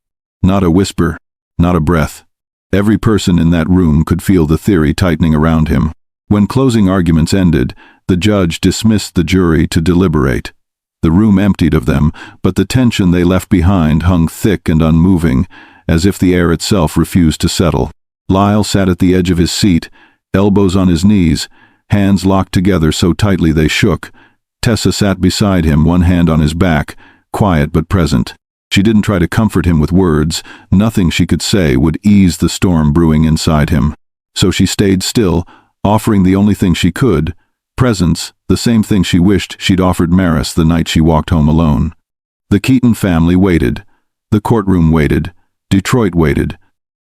Not a whisper, not a breath. Every person in that room could feel the theory tightening around him. When closing arguments ended, the judge dismissed the jury to deliberate. The room emptied of them, but the tension they left behind hung thick and unmoving, as if the air itself refused to settle. Lyle sat at the edge of his seat, elbows on his knees, hands locked together so tightly they shook. Tessa sat beside him, one hand on his back, quiet but present. She didn't try to comfort him with words. Nothing she could say would ease the storm brewing inside him. So she stayed still, offering the only thing she could, presence, the same thing she wished she'd offered Maris the night she walked home alone. The Keaton family waited. The courtroom waited. Detroit waited.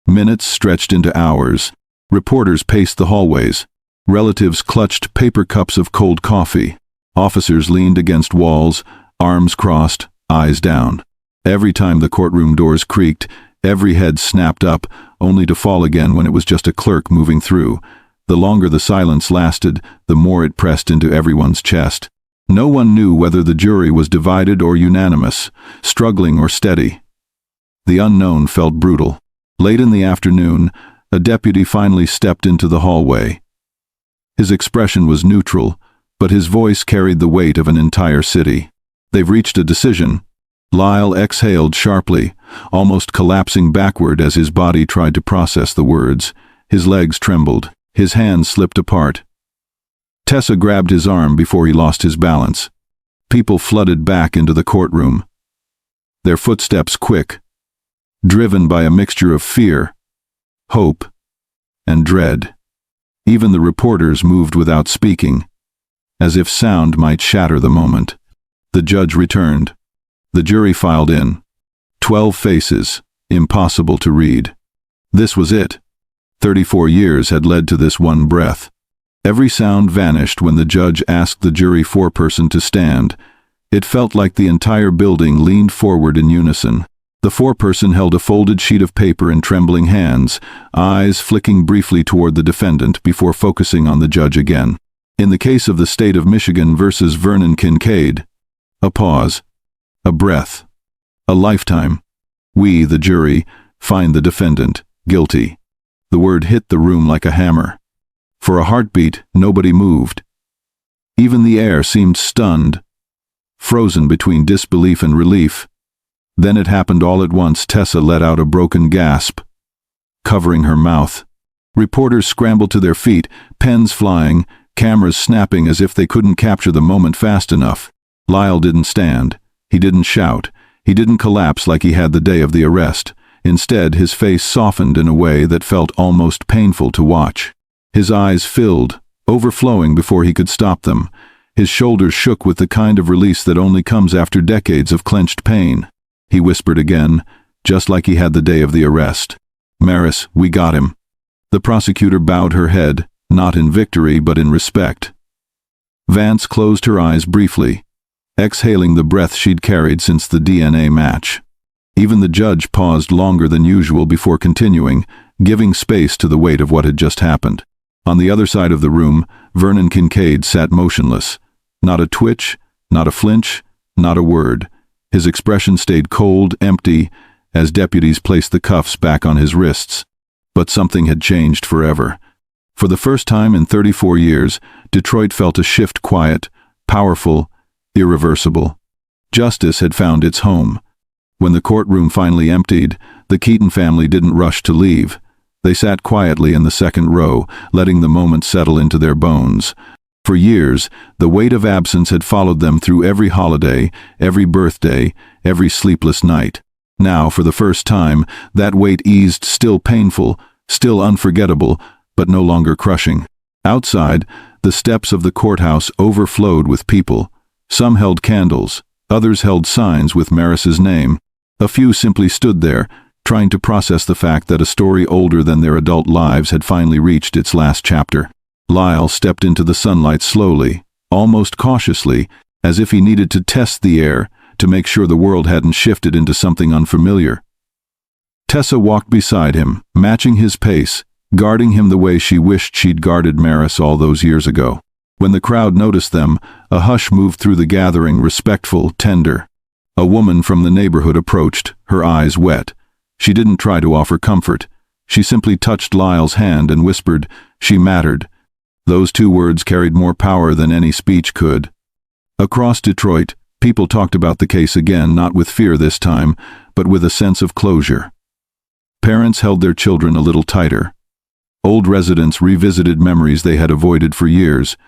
Minutes stretched into hours. Reporters paced the hallways. Relatives clutched paper cups of cold coffee. Officers leaned against walls, arms crossed, eyes down. Every time the courtroom doors creaked, every head snapped up, only to fall again when it was just a clerk moving through. The longer the silence lasted, the more it pressed into everyone's chest. No one knew whether the jury was divided or unanimous, struggling or steady. The unknown felt brutal. Late in the afternoon, a deputy finally stepped into the hallway. His expression was neutral, but his voice carried the weight of an entire city. "They've reached a decision." Lyle exhaled sharply, almost collapsing backward as his body tried to process the words. His legs trembled. His hands slipped apart. Tessa grabbed his arm before he lost his balance. People flooded back into the courtroom. Their footsteps quick, driven by a mixture of fear, hope, and dread. Even the reporters moved without speaking, as if sound might shatter the moment. The judge returned. The jury filed in. 12 faces, impossible to read. This was it. 34 years had led to this one breath. Every sound vanished when the judge asked the jury foreperson to stand. It felt like the entire building leaned forward in unison. The foreperson held a folded sheet of paper in trembling hands, eyes flicking briefly toward the defendant before focusing on the judge again. In the case of the state of Michigan versus Vernon Kincaid, a pause, a breath, a lifetime. We, the jury, find the defendant guilty. The word hit the room like a hammer. For a heartbeat, nobody moved. Even the air seemed stunned, frozen between disbelief and relief. Then it happened all at once. Tessa let out a broken gasp, covering her mouth. Reporters scrambled to their feet, pens flying, cameras snapping as if they couldn't capture the moment fast enough. Lyle didn't stand. He didn't shout. He didn't collapse like he had the day of the arrest. Instead, his face softened in a way that felt almost painful to watch. His eyes filled, overflowing before he could stop them. His shoulders shook with the kind of release that only comes after decades of clenched pain. He whispered again, just like he had the day of the arrest. "Maris, we got him." The prosecutor bowed her head, not in victory but in respect. Vance closed her eyes briefly. exhaling the breath she'd carried since the DNA match. Even the judge paused longer than usual before continuing, giving space to the weight of what had just happened. On the other side of the room, Vernon Kincaid sat motionless. Not a twitch, not a flinch, not a word. His expression stayed cold, empty, as deputies placed the cuffs back on his wrists. But something had changed forever. For the first time in 34 years, Detroit felt a shift, quiet, powerful, irreversible. Justice had found its home. When the courtroom finally emptied, the Keaton family didn't rush to leave. They sat quietly in the second row, letting the moment settle into their bones. For years, the weight of absence had followed them through every holiday, every birthday, every sleepless night. Now, for the first time, that weight eased, still painful, still unforgettable, but no longer crushing. Outside, the steps of the courthouse overflowed with people. Some held candles, others held signs with Maris's name. A few simply stood there, trying to process the fact that a story older than their adult lives had finally reached its last chapter. Lyle stepped into the sunlight slowly, almost cautiously, as if he needed to test the air, to make sure the world hadn't shifted into something unfamiliar. Tessa walked beside him, matching his pace, guarding him the way she wished she'd guarded Maris all those years ago. When the crowd noticed them, a hush moved through the gathering, respectful, tender. A woman from the neighborhood approached, her eyes wet. She didn't try to offer comfort. She simply touched Lyle's hand and whispered, "She mattered." Those two words carried more power than any speech could. Across Detroit, people talked about the case again, not with fear this time, but with a sense of closure. Parents held their children a little tighter. Old residents revisited memories they had avoided for years.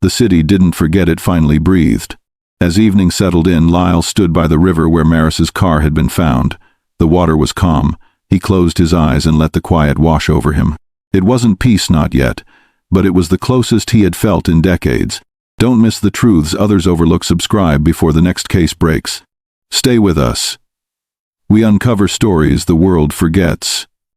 The city didn't forget, it finally breathed. As evening settled in, Lyle stood by the river where Maris's car had been found. The water was calm. He closed his eyes and let the quiet wash over him. It wasn't peace, not yet, but it was the closest he had felt in decades. Don't miss the truths others overlook. Subscribe before the next case breaks. Stay with us. We uncover stories the world forgets.